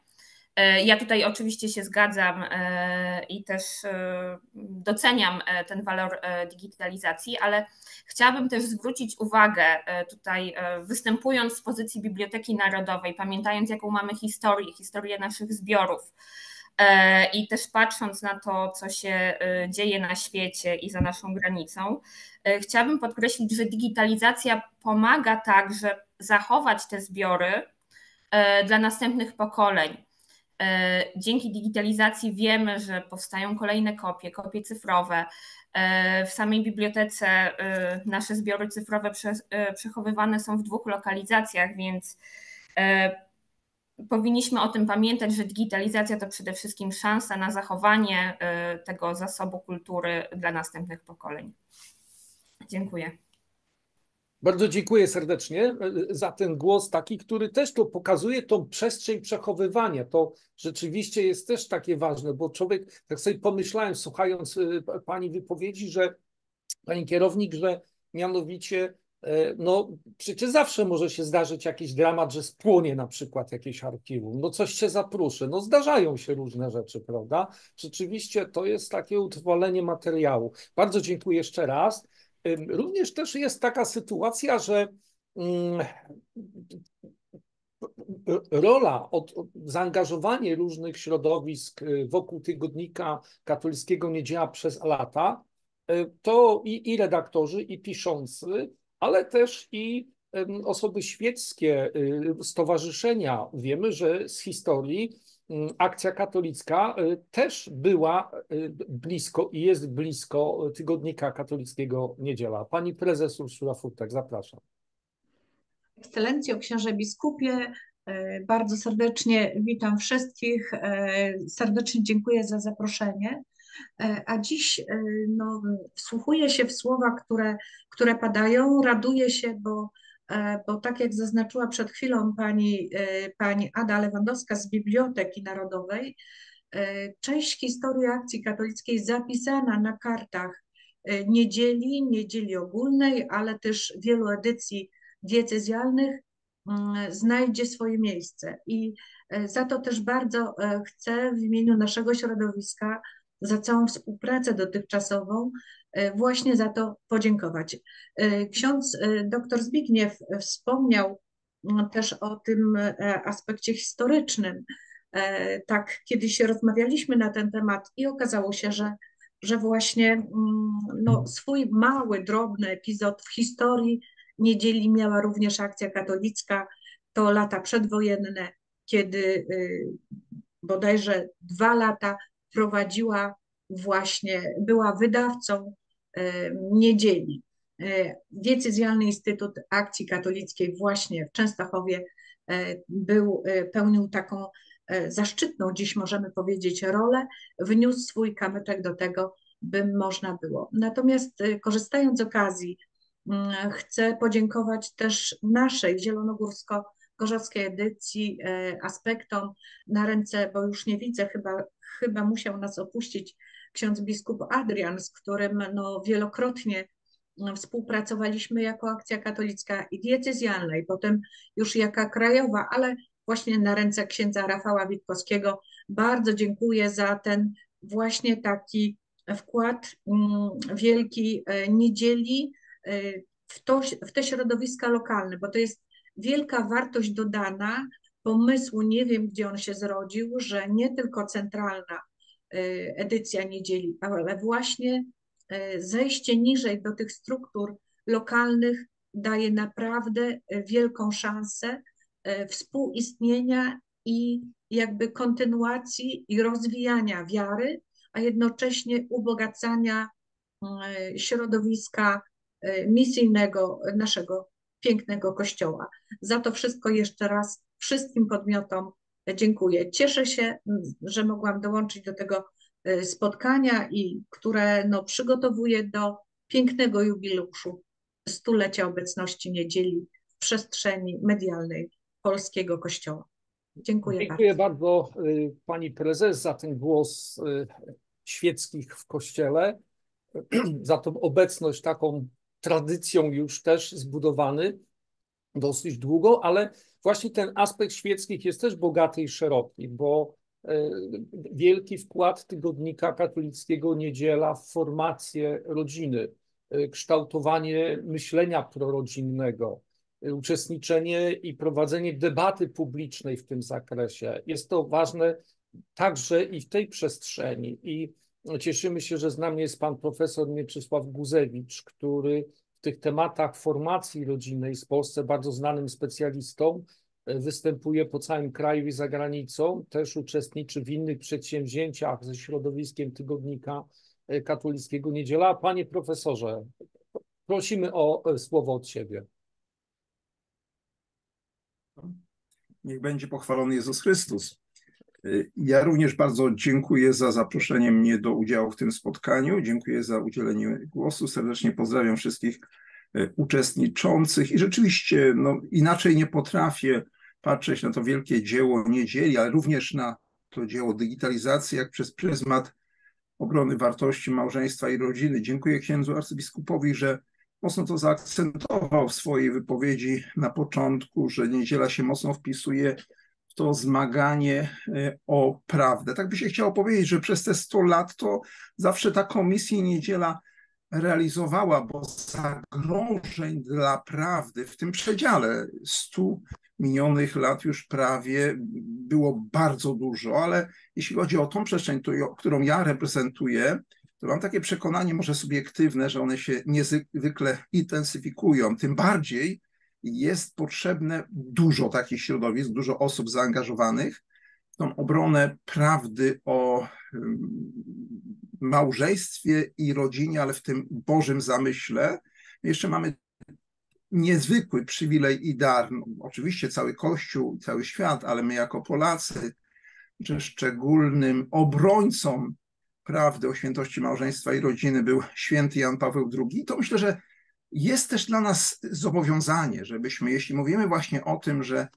Ja tutaj oczywiście się zgadzam i też doceniam ten walor digitalizacji, ale chciałabym też zwrócić uwagę tutaj, występując z pozycji Biblioteki Narodowej, pamiętając jaką mamy historię naszych zbiorów i też patrząc na to, co się dzieje na świecie i za naszą granicą, chciałabym podkreślić, że digitalizacja pomaga także zachować te zbiory dla następnych pokoleń. Dzięki digitalizacji wiemy, że powstają kolejne kopie cyfrowe. W samej bibliotece nasze zbiory cyfrowe przechowywane są w 2 lokalizacjach, więc powinniśmy o tym pamiętać, że digitalizacja to przede wszystkim szansa na zachowanie tego zasobu kultury dla następnych pokoleń. Dziękuję. Bardzo dziękuję serdecznie za ten głos taki, który też to pokazuje tą przestrzeń przechowywania. To rzeczywiście jest też takie ważne, bo człowiek, tak sobie pomyślałem, słuchając pani wypowiedzi, że pani kierownik, że mianowicie no przecież zawsze może się zdarzyć jakiś dramat, że spłonie na przykład jakieś archiwum, no coś się zapruszy, no zdarzają się różne rzeczy, prawda? Rzeczywiście to jest takie utrwalenie materiału. Bardzo dziękuję jeszcze raz. Również też jest taka sytuacja, że rola, zaangażowanie różnych środowisk wokół tygodnika katolickiego Niedziela przez lata, to i redaktorzy, i piszący, ale też i osoby świeckie, stowarzyszenia. Wiemy, że z historii Akcja Katolicka też była blisko i jest blisko tygodnika katolickiego Niedziela. Pani prezes Urszula Furtak, zapraszam. Ekscelencjo, księże biskupie, bardzo serdecznie witam wszystkich, serdecznie dziękuję za zaproszenie. A dziś no, wsłuchuję się w słowa, które padają, raduję się, bo tak jak zaznaczyła przed chwilą pani Ada Lewandowska z Biblioteki Narodowej, część historii Akcji Katolickiej zapisana na kartach Niedzieli ogólnej, ale też wielu edycji diecezjalnych znajdzie swoje miejsce. I za to też bardzo chcę w imieniu naszego środowiska za całą współpracę dotychczasową właśnie za to podziękować. Ksiądz dr Zbigniew wspomniał też o tym aspekcie historycznym. Tak, kiedyś rozmawialiśmy na ten temat i okazało się, że właśnie no, swój mały, drobny epizod w historii niedzieli miała również akcja katolicka. To lata przedwojenne, kiedy bodajże 2 lata prowadziła właśnie, była wydawcą niedzieli. Diecezjalny Instytut Akcji Katolickiej właśnie w Częstochowie pełnił taką zaszczytną, dziś możemy powiedzieć, rolę, wniósł swój kamyczek do tego, by można było. Natomiast korzystając z okazji, chcę podziękować też naszej zielonogórsko-gorzowskiej edycji aspektom na ręce, bo już nie widzę, chyba musiał nas opuścić ksiądz biskup Adrian, z którym no, wielokrotnie współpracowaliśmy jako Akcja Katolicka i diecezjalna i potem już jako krajowa, ale właśnie na ręce księdza Rafała Witkowskiego bardzo dziękuję za ten właśnie taki wkład wielki niedzieli w te środowiska lokalne, bo to jest wielka wartość dodana pomysłu, nie wiem gdzie on się zrodził, że nie tylko centralna edycja niedzieli, ale właśnie zejście niżej do tych struktur lokalnych daje naprawdę wielką szansę współistnienia i jakby kontynuacji i rozwijania wiary, a jednocześnie ubogacania środowiska misyjnego naszego pięknego Kościoła. Za to wszystko jeszcze raz wszystkim podmiotom dziękuję. Cieszę się, że mogłam dołączyć do tego spotkania, i które no, przygotowuje do pięknego jubileuszu 100-lecia obecności niedzieli w przestrzeni medialnej polskiego Kościoła. Dziękuję bardzo pani prezes za ten głos świeckich w Kościele, za tą obecność, taką tradycją już też zbudowany dosyć długo, ale właśnie ten aspekt świeckich jest też bogaty i szeroki, bo wielki wkład tygodnika katolickiego Niedziela w formację rodziny, kształtowanie myślenia prorodzinnego, uczestniczenie i prowadzenie debaty publicznej w tym zakresie. Jest to ważne także i w tej przestrzeni. I cieszymy się, że z nami jest pan profesor Mieczysław Guzewicz, który w tych tematach formacji rodzinnej w Polsce bardzo znanym specjalistą, występuje po całym kraju i za granicą, też uczestniczy w innych przedsięwzięciach ze środowiskiem tygodnika katolickiego Niedziela. Panie profesorze, prosimy o słowo od siebie. Niech będzie pochwalony Jezus Chrystus. Ja również bardzo dziękuję za zaproszenie mnie do udziału w tym spotkaniu. Dziękuję za udzielenie głosu. Serdecznie pozdrawiam wszystkich uczestniczących i rzeczywiście no, inaczej nie potrafię patrzeć na to wielkie dzieło niedzieli, ale również na to dzieło digitalizacji, jak przez pryzmat obrony wartości małżeństwa i rodziny. Dziękuję księdzu arcybiskupowi, że mocno to zaakcentował w swojej wypowiedzi na początku, że niedziela się mocno wpisuje w to zmaganie o prawdę. Tak by się chciało powiedzieć, że przez te 100 lat to zawsze taką misję niedziela realizowała, bo zagrożeń dla prawdy w tym przedziale 100 minionych lat już prawie było bardzo dużo, ale jeśli chodzi o tą przestrzeń, którą ja reprezentuję, to mam takie przekonanie, może subiektywne, że one się niezwykle intensyfikują. Tym bardziej jest potrzebne dużo takich środowisk, dużo osób zaangażowanych w tą obronę prawdy o małżeństwie i rodzinie, ale w tym Bożym zamyśle. Jeszcze mamy niezwykły przywilej i dar, no, oczywiście cały Kościół, cały świat, ale my jako Polacy, że szczególnym obrońcą prawdy o świętości małżeństwa i rodziny był święty Jan Paweł II, to myślę, że jest też dla nas zobowiązanie, żebyśmy, jeśli mówimy właśnie o tym, że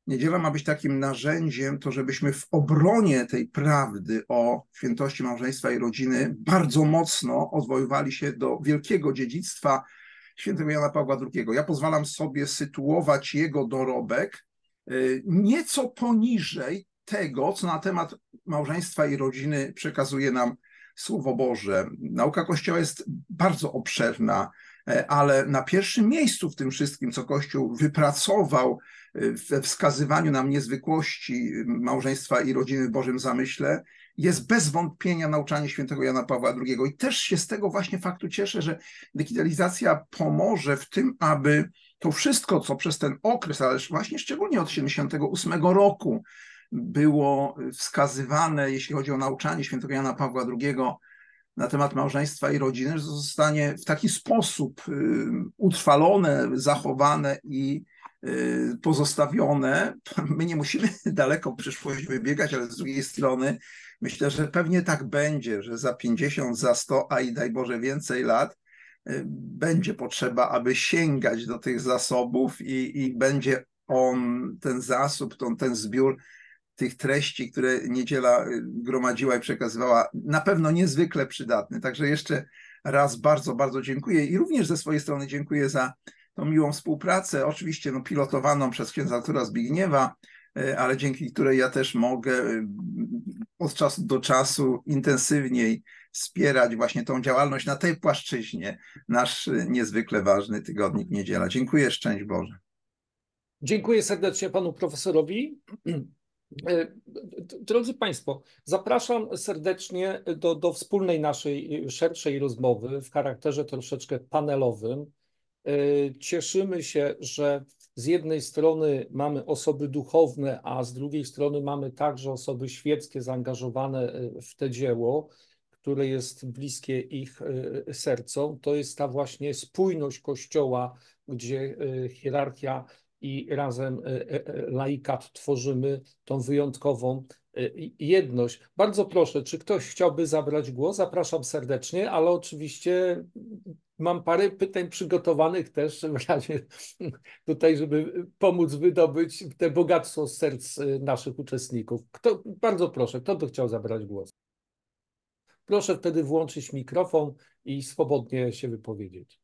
niedziela ma być takim narzędziem, to żebyśmy w obronie tej prawdy o świętości małżeństwa i rodziny bardzo mocno odwoływali się do wielkiego dziedzictwa świętego Jana Pawła II. Ja pozwalam sobie sytuować jego dorobek nieco poniżej tego, co na temat małżeństwa i rodziny przekazuje nam Słowo Boże. Nauka Kościoła jest bardzo obszerna, ale na pierwszym miejscu w tym wszystkim, co Kościół wypracował we wskazywaniu nam niezwykłości małżeństwa i rodziny w Bożym zamyśle, jest bez wątpienia nauczanie świętego Jana Pawła II. I też się z tego właśnie faktu cieszę, że digitalizacja pomoże w tym, aby to wszystko, co przez ten okres, ale właśnie szczególnie od 1978 roku było wskazywane, jeśli chodzi o nauczanie świętego Jana Pawła II na temat małżeństwa i rodziny, że zostanie w taki sposób utrwalone, zachowane i pozostawione. My nie musimy daleko w przyszłość wybiegać, ale z drugiej strony myślę, że pewnie tak będzie, że za 50, za 100, a i daj Boże więcej lat będzie potrzeba, aby sięgać do tych zasobów i będzie ten zasób, ten zbiór tych treści, które Niedziela gromadziła i przekazywała, na pewno niezwykle przydatny. Także jeszcze raz bardzo, bardzo dziękuję i również ze swojej strony dziękuję za tą miłą współpracę, oczywiście pilotowaną przez księdza Artura Zbigniewa, ale dzięki której ja też mogę od czasu do czasu intensywniej wspierać właśnie tą działalność na tej płaszczyźnie, nasz niezwykle ważny tygodnik Niedziela. Dziękuję, szczęść Boże. Dziękuję serdecznie panu profesorowi. Drodzy Państwo, zapraszam serdecznie do wspólnej naszej szerszej rozmowy w charakterze troszeczkę panelowym. Cieszymy się, że z jednej strony mamy osoby duchowne, a z drugiej strony mamy także osoby świeckie zaangażowane w to dzieło, które jest bliskie ich sercom. To jest ta właśnie spójność Kościoła, gdzie hierarchia i razem laikat tworzymy tą wyjątkową jedność. Bardzo proszę, czy ktoś chciałby zabrać głos? Zapraszam serdecznie, ale oczywiście mam parę pytań przygotowanych też w razie tutaj, żeby pomóc wydobyć te bogactwo z serc naszych uczestników. Bardzo proszę, kto by chciał zabrać głos? Proszę wtedy włączyć mikrofon i swobodnie się wypowiedzieć.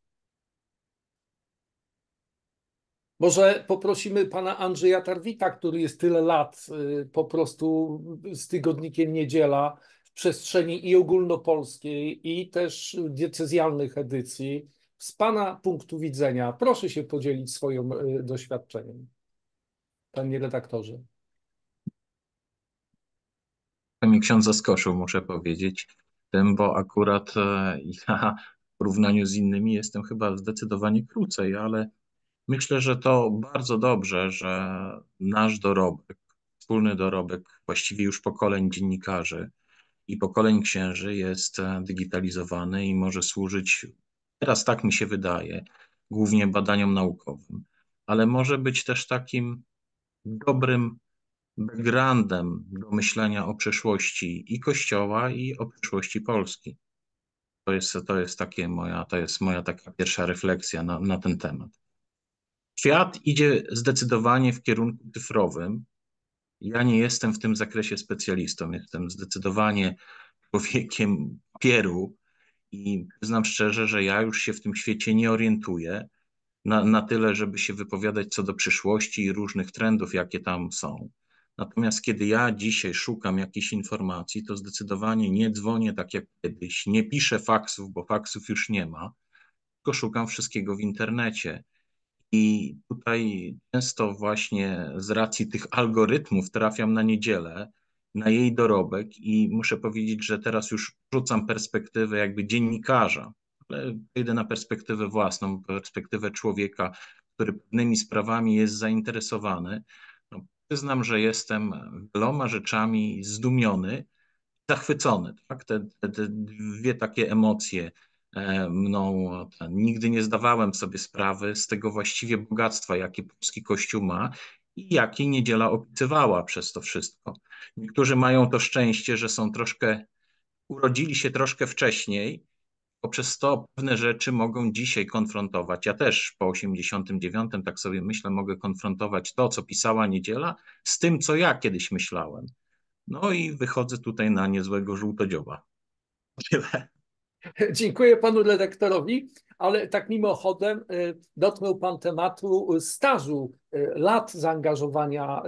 Może poprosimy pana Andrzeja Tarwita, który jest tyle lat po prostu z tygodnikiem Niedziela w przestrzeni i ogólnopolskiej, i też diecezjalnych edycji. Z pana punktu widzenia, proszę się podzielić swoim doświadczeniem, panie redaktorze. Mnie ksiądz zaskoczył, muszę powiedzieć, tym, bo akurat ja w porównaniu z innymi jestem chyba zdecydowanie krócej, ale myślę, że to bardzo dobrze, że nasz dorobek, wspólny dorobek właściwie już pokoleń dziennikarzy i pokoleń księży jest digitalizowany i może służyć, teraz tak mi się wydaje, głównie badaniom naukowym, ale może być też takim dobrym backgroundem do myślenia o przyszłości i Kościoła, i o przyszłości Polski. To jest moja taka pierwsza refleksja na ten temat. Świat idzie zdecydowanie w kierunku cyfrowym. Ja nie jestem w tym zakresie specjalistą, jestem zdecydowanie człowiekiem papieru i przyznam szczerze, że ja już się w tym świecie nie orientuję na tyle, żeby się wypowiadać co do przyszłości i różnych trendów, jakie tam są. Natomiast kiedy ja dzisiaj szukam jakichś informacji, to zdecydowanie nie dzwonię tak jak kiedyś, nie piszę faksów, bo faksów już nie ma, tylko szukam wszystkiego w internecie. I tutaj często właśnie z racji tych algorytmów trafiam na Niedzielę, na jej dorobek i muszę powiedzieć, że teraz już rzucam perspektywę jakby dziennikarza, ale idę na perspektywę własną, perspektywę człowieka, który pewnymi sprawami jest zainteresowany. No, przyznam, że jestem wieloma rzeczami zdumiony, zachwycony. Tak? Te dwie takie emocje mną. Nigdy nie zdawałem sobie sprawy z tego właściwie bogactwa, jakie polski Kościół ma i jakie Niedziela opisywała przez to wszystko. Niektórzy mają to szczęście, że urodzili się troszkę wcześniej, poprzez to pewne rzeczy mogą dzisiaj konfrontować. Ja też po 89, tak sobie myślę, mogę konfrontować to, co pisała Niedziela, z tym, co ja kiedyś myślałem. No i wychodzę tutaj na niezłego żółtodzioba. Tyle. Dziękuję panu redaktorowi, ale tak mimochodem dotknął pan tematu stażu, lat zaangażowania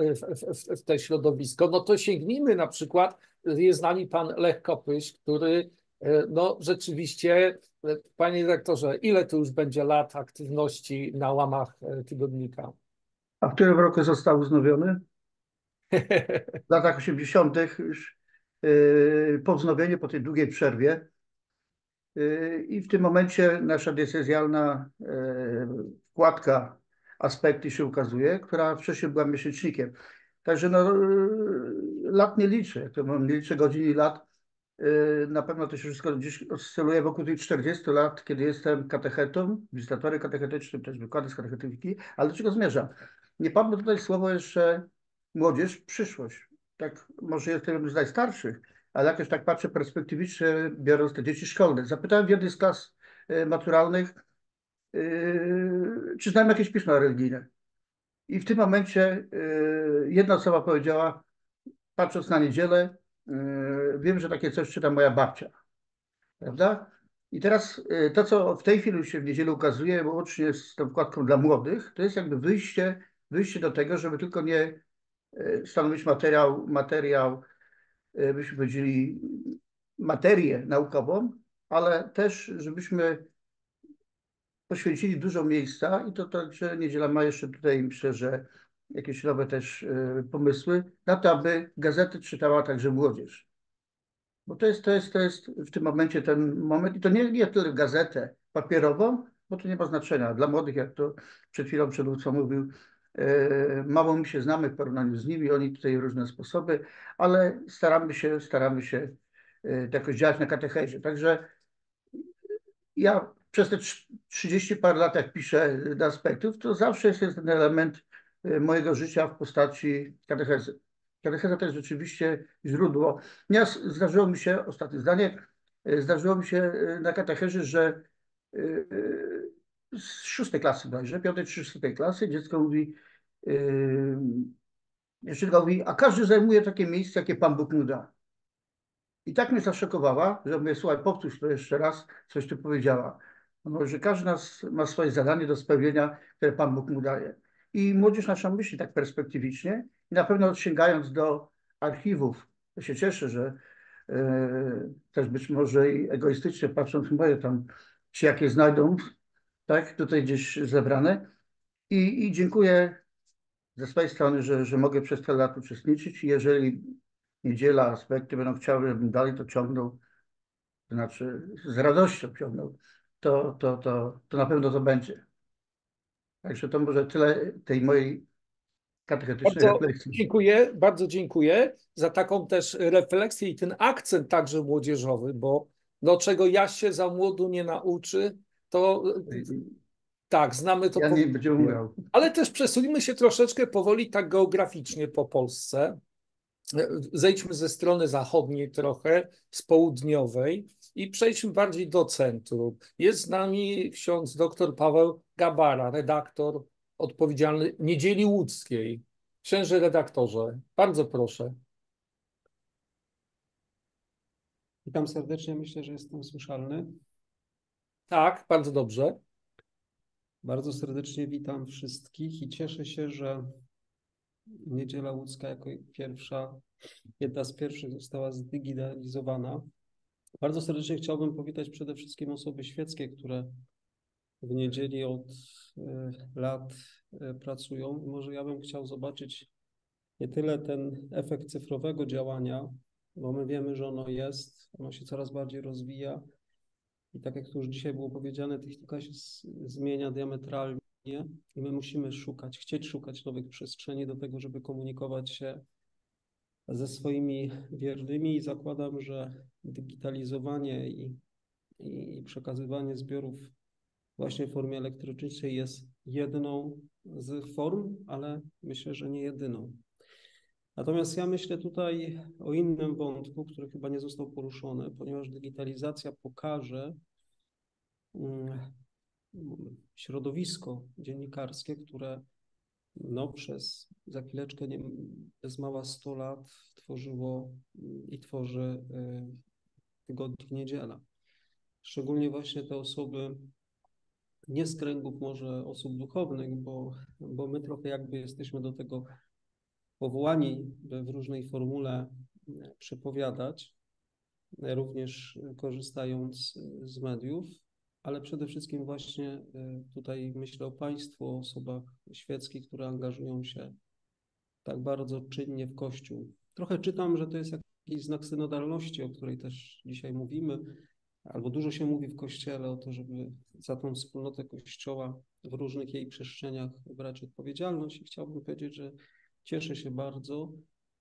w te środowisko. No to sięgnijmy na przykład, jest z nami pan Lech Kopyś, który no rzeczywiście, panie redaktorze, ile to już będzie lat aktywności na łamach tygodnika? A w którym roku został wznowiony? W latach 80. już po wznowieniu, po tej długiej przerwie. I w tym momencie nasza diecezjalna wkładka Aspekty się ukazuje, która wcześniej była miesięcznikiem. Także no, lat nie liczę, jak to mam, nie liczę godzin i lat. Na pewno to się wszystko gdzieś oscyluje wokół tych 40 lat, kiedy jestem katechetą, wizytatorem katechetycznym, też wykłady z katechetyki, ale do czego zmierzam? Nie padło tutaj słowo jeszcze młodzież, przyszłość. Tak, może jestem jednym z najstarszych, ale jakoś tak patrzę perspektywicznie, biorąc te dzieci szkolne. Zapytałem w jednej z klas maturalnych, czy znam jakieś pisma religijne. I w tym momencie jedna osoba powiedziała, patrząc na niedzielę, wiem, że takie coś czyta moja babcia. Prawda? I teraz to, co w tej chwili się w niedzielę ukazuje, łącznie z tą wkładką dla młodych, to jest jakby wyjście do tego, żeby tylko nie stanowić materiał, byśmy powiedzieli, materię naukową, ale też, żebyśmy poświęcili dużo miejsca i to także niedziela ma jeszcze tutaj, myślę, że jakieś nowe też pomysły na to, aby gazety czytała także młodzież. Bo to jest w tym momencie ten moment i to nie tyle gazetę papierową, bo to nie ma znaczenia. Dla młodych, jak to przed chwilą przedmówca mówił, mało mi się znamy w porównaniu z nimi, oni tutaj różne sposoby, ale staramy się jakoś działać na katechezie. Także ja przez te 30 parę lat, jak piszę do Aspektów, to zawsze jest ten element mojego życia w postaci katechezy. Katecheza to jest rzeczywiście źródło. Zdarzyło mi się, ostatnie zdanie, zdarzyło mi się na katechezie, że z 6. klasy bodajże, 5. czy 6. klasy dziecko mówi, dziewczynka mówi, a każdy zajmuje takie miejsce, jakie Pan Bóg mu da. I tak mnie zaszokowała, że mówię, słuchaj, powtórz to jeszcze raz, coś tu powiedziała. No, że każdy nas ma swoje zadanie do spełnienia, które Pan Bóg mu daje. I młodzież nasza myśli tak perspektywicznie i na pewno sięgając do archiwów, to się cieszę, że też być może i egoistycznie patrząc moje tam, czy jakie znajdą, tak, tutaj gdzieś zebrane. I dziękuję ze swojej strony, że mogę przez te lata uczestniczyć. Jeżeli niedziela, Aspekty będą chciały, żebym dalej to ciągnął, to znaczy z radością ciągnął, to na pewno to będzie. Także to może tyle tej mojej katechetycznej refleksji. Bardzo dziękuję za taką też refleksję i ten akcent także młodzieżowy, bo no, czego Jaś się za młodu nie nauczy, to tak, znamy to. Ja nie będziemy mówił. Ale też przesuńmy się troszeczkę powoli tak geograficznie po Polsce. Zejdźmy ze strony zachodniej trochę, z południowej i przejdźmy bardziej do centrum. Jest z nami ksiądz dr Paweł Gabara, redaktor odpowiedzialny Niedzieli Łódzkiej. Księże redaktorze, bardzo proszę. Witam serdecznie, myślę, że jestem słyszalny. Tak, bardzo dobrze. Bardzo serdecznie witam wszystkich i cieszę się, że Niedziela Łódzka jako jedna z pierwszych została zdigitalizowana. Bardzo serdecznie chciałbym powitać przede wszystkim osoby świeckie, które w niedzieli od lat pracują. Może ja bym chciał zobaczyć nie tyle ten efekt cyfrowego działania, bo my wiemy, że ono jest, ono się coraz bardziej rozwija i tak jak to już dzisiaj było powiedziane, technika się zmienia diametralnie i my musimy chcieć szukać nowych przestrzeni do tego, żeby komunikować się ze swoimi wiernymi i zakładam, że digitalizowanie i przekazywanie zbiorów właśnie w formie elektronicznej jest jedną z form, ale myślę, że nie jedyną. Natomiast ja myślę tutaj o innym wątku, który chyba nie został poruszony, ponieważ digitalizacja pokaże środowisko dziennikarskie, które za chwileczkę bez mała 100 lat tworzyło i tworzy tygodnik Niedziela. szczególnie właśnie te osoby nie z kręgów może osób duchownych, bo my trochę jakby jesteśmy do tego powołani, by w różnej formule przepowiadać, również korzystając z mediów, ale przede wszystkim właśnie tutaj myślę o państwu, o osobach świeckich, które angażują się tak bardzo czynnie w Kościół. Trochę czytam, że to jest jakiś znak synodalności, o której też dzisiaj mówimy, albo dużo się mówi w Kościele o to, żeby za tą wspólnotę Kościoła w różnych jej przestrzeniach brać odpowiedzialność. I chciałbym powiedzieć, że cieszę się bardzo,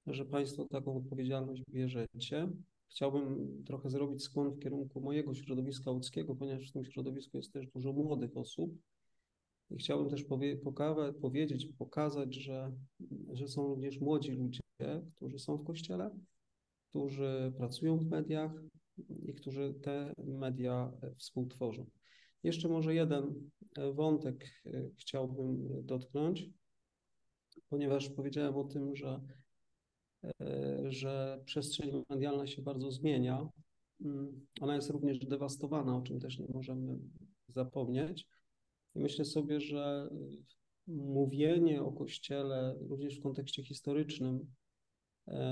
że Państwo taką odpowiedzialność bierzecie. Chciałbym trochę zrobić skłon w kierunku mojego środowiska łódzkiego, ponieważ w tym środowisku jest też dużo młodych osób. I chciałbym też pokazać, że są również młodzi ludzie, którzy są w Kościele, którzy pracują w mediach i którzy te media współtworzą. Jeszcze może jeden wątek chciałbym dotknąć, ponieważ powiedziałem o tym, że przestrzeń medialna się bardzo zmienia. Ona jest również dewastowana, o czym też nie możemy zapomnieć. I myślę sobie, że mówienie o Kościele również w kontekście historycznym,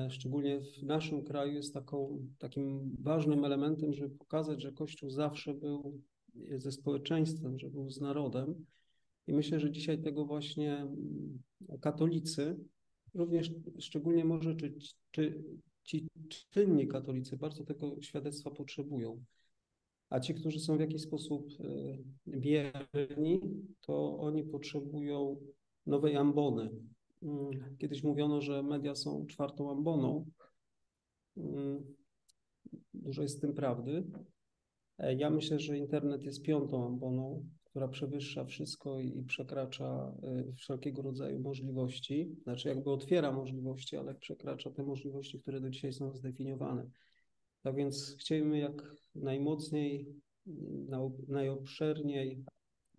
szczególnie w naszym kraju, jest takim ważnym elementem, żeby pokazać, że Kościół zawsze był ze społeczeństwem, że był z narodem. I myślę, że dzisiaj tego właśnie katolicy, również szczególnie może ci czynni katolicy bardzo tego świadectwa potrzebują. A ci, którzy są w jakiś sposób bierni, to oni potrzebują nowej ambony. Kiedyś mówiono, że media są czwartą amboną. Dużo jest w tym prawdy. Ja myślę, że internet jest piątą amboną, która przewyższa wszystko i przekracza wszelkiego rodzaju możliwości. Znaczy jakby otwiera możliwości, ale przekracza te możliwości, które do dzisiaj są zdefiniowane. Tak więc chcielibyśmy jak najmocniej, najobszerniej,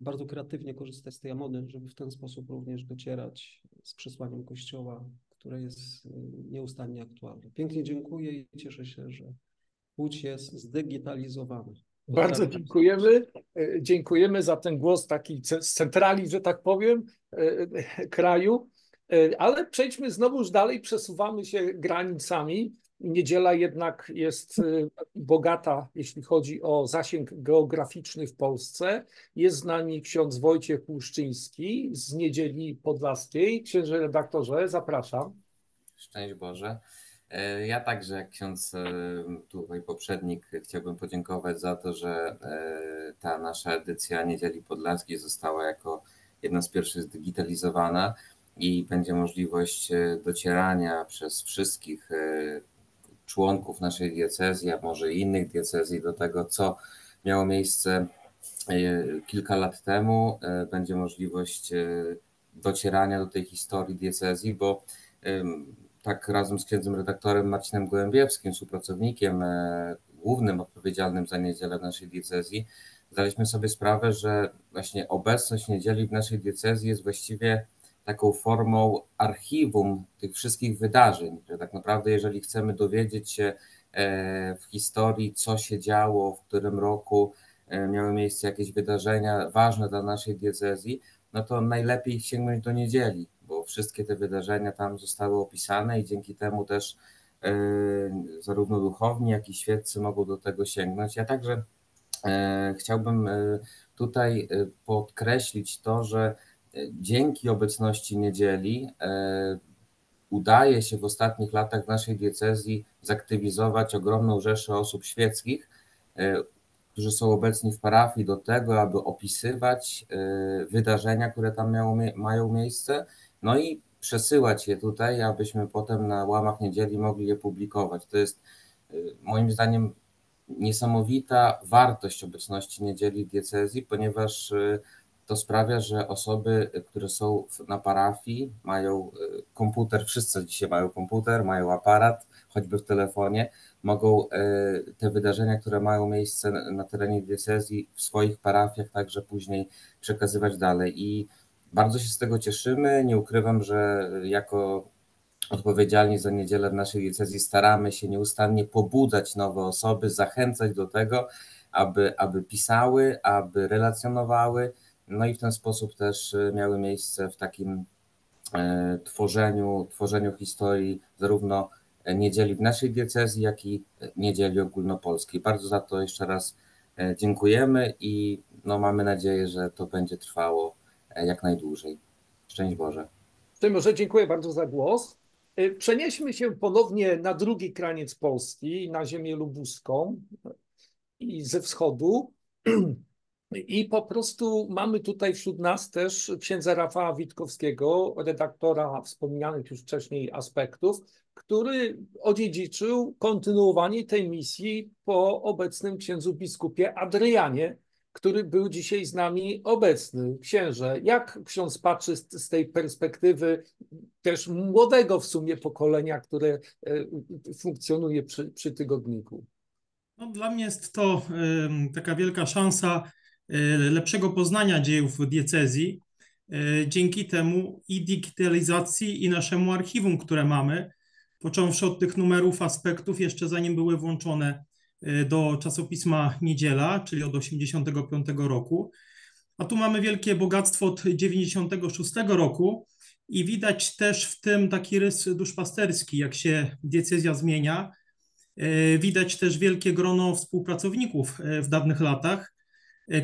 bardzo kreatywnie korzystać z tej amony, żeby w ten sposób również docierać z przesłaniem Kościoła, które jest nieustannie aktualne. Pięknie dziękuję i cieszę się, że Łódź jest zdigitalizowana. Bardzo dziękujemy. Dziękujemy za ten głos taki z centrali, że tak powiem, kraju. Ale przejdźmy znowuż dalej, przesuwamy się granicami. Niedziela jednak jest bogata, jeśli chodzi o zasięg geograficzny w Polsce. Jest z nami ksiądz Wojciech Łuszczyński z Niedzieli Podlaskiej. Księże redaktorze, zapraszam. Szczęść Boże. Ja także, jak ksiądz tutaj poprzednik, chciałbym podziękować za to, że ta nasza edycja Niedzieli Podlaskiej została jako jedna z pierwszych zdigitalizowana i będzie możliwość docierania przez wszystkich członków naszej diecezji, a może i innych diecezji do tego, co miało miejsce kilka lat temu. Będzie możliwość docierania do tej historii diecezji, bo tak razem z księdzem redaktorem Marcinem Gołębiewskim, współpracownikiem głównym odpowiedzialnym za niedzielę w naszej diecezji, zdaliśmy sobie sprawę, że właśnie obecność niedzieli w naszej diecezji jest właściwie taką formą archiwum tych wszystkich wydarzeń, że tak naprawdę jeżeli chcemy dowiedzieć się w historii, co się działo, w którym roku miały miejsce jakieś wydarzenia ważne dla naszej diecezji, no to najlepiej sięgnąć do niedzieli, bo wszystkie te wydarzenia tam zostały opisane i dzięki temu też zarówno duchowni, jak i świeccy mogą do tego sięgnąć. Ja także chciałbym tutaj podkreślić to, że dzięki obecności niedzieli udaje się w ostatnich latach w naszej diecezji zaktywizować ogromną rzeszę osób świeckich, którzy są obecni w parafii do tego, aby opisywać wydarzenia, które tam mają miejsce, no i przesyłać je tutaj, abyśmy potem na łamach niedzieli mogli je publikować. To jest moim zdaniem niesamowita wartość obecności niedzieli w diecezji, ponieważ to sprawia, że osoby, które są na parafii, mają komputer, wszyscy dzisiaj mają komputer, mają aparat, choćby w telefonie, mogą te wydarzenia, które mają miejsce na terenie diecezji w swoich parafiach także później przekazywać dalej. I bardzo się z tego cieszymy. Nie ukrywam, że jako odpowiedzialni za niedzielę w naszej diecezji staramy się nieustannie pobudzać nowe osoby, zachęcać do tego, aby pisały, aby relacjonowały, no i w ten sposób też miały miejsce w takim tworzeniu historii zarówno niedzieli w naszej diecezji, jak i niedzieli ogólnopolskiej. Bardzo za to jeszcze raz dziękujemy i no, mamy nadzieję, że to będzie trwało jak najdłużej. Szczęść Boże. Szczęść Boże, dziękuję bardzo za głos. Przenieśmy się ponownie na drugi kraniec Polski, na ziemię lubuską i ze wschodu. I po prostu mamy tutaj wśród nas też księdza Rafała Witkowskiego, redaktora wspomnianych już wcześniej aspektów, który odziedziczył kontynuowanie tej misji po obecnym księdzu biskupie Adrianie, który był dzisiaj z nami obecny. Księże, jak ksiądz patrzy z tej perspektywy też młodego w sumie pokolenia, które funkcjonuje przy tygodniku? No, dla mnie jest to taka wielka szansa lepszego poznania dziejów diecezji. Dzięki temu i digitalizacji, i naszemu archiwum, które mamy, począwszy od tych numerów aspektów, jeszcze zanim były włączone do czasopisma Niedziela, czyli od 1985 roku. A tu mamy wielkie bogactwo od 1996 roku i widać też w tym taki rys duszpasterski, jak się diecezja zmienia. Widać też wielkie grono współpracowników w dawnych latach.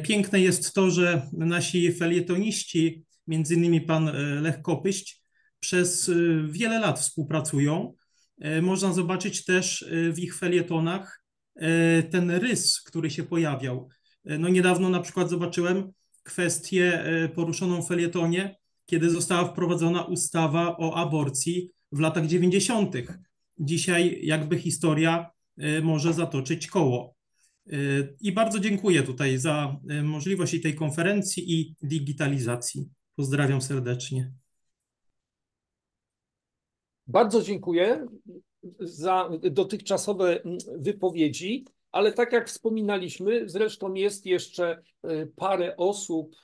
Piękne jest to, że nasi felietoniści, między innymi pan Lech Kopyść, przez wiele lat współpracują. Można zobaczyć też w ich felietonach ten rys, który się pojawiał. No niedawno na przykład zobaczyłem kwestię poruszoną w felietonie, kiedy została wprowadzona ustawa o aborcji w latach 90. Dzisiaj jakby historia może zatoczyć koło. I bardzo dziękuję tutaj za możliwość i tej konferencji, i digitalizacji. Pozdrawiam serdecznie. Bardzo dziękuję za dotychczasowe wypowiedzi, ale tak jak wspominaliśmy, zresztą jest jeszcze parę osób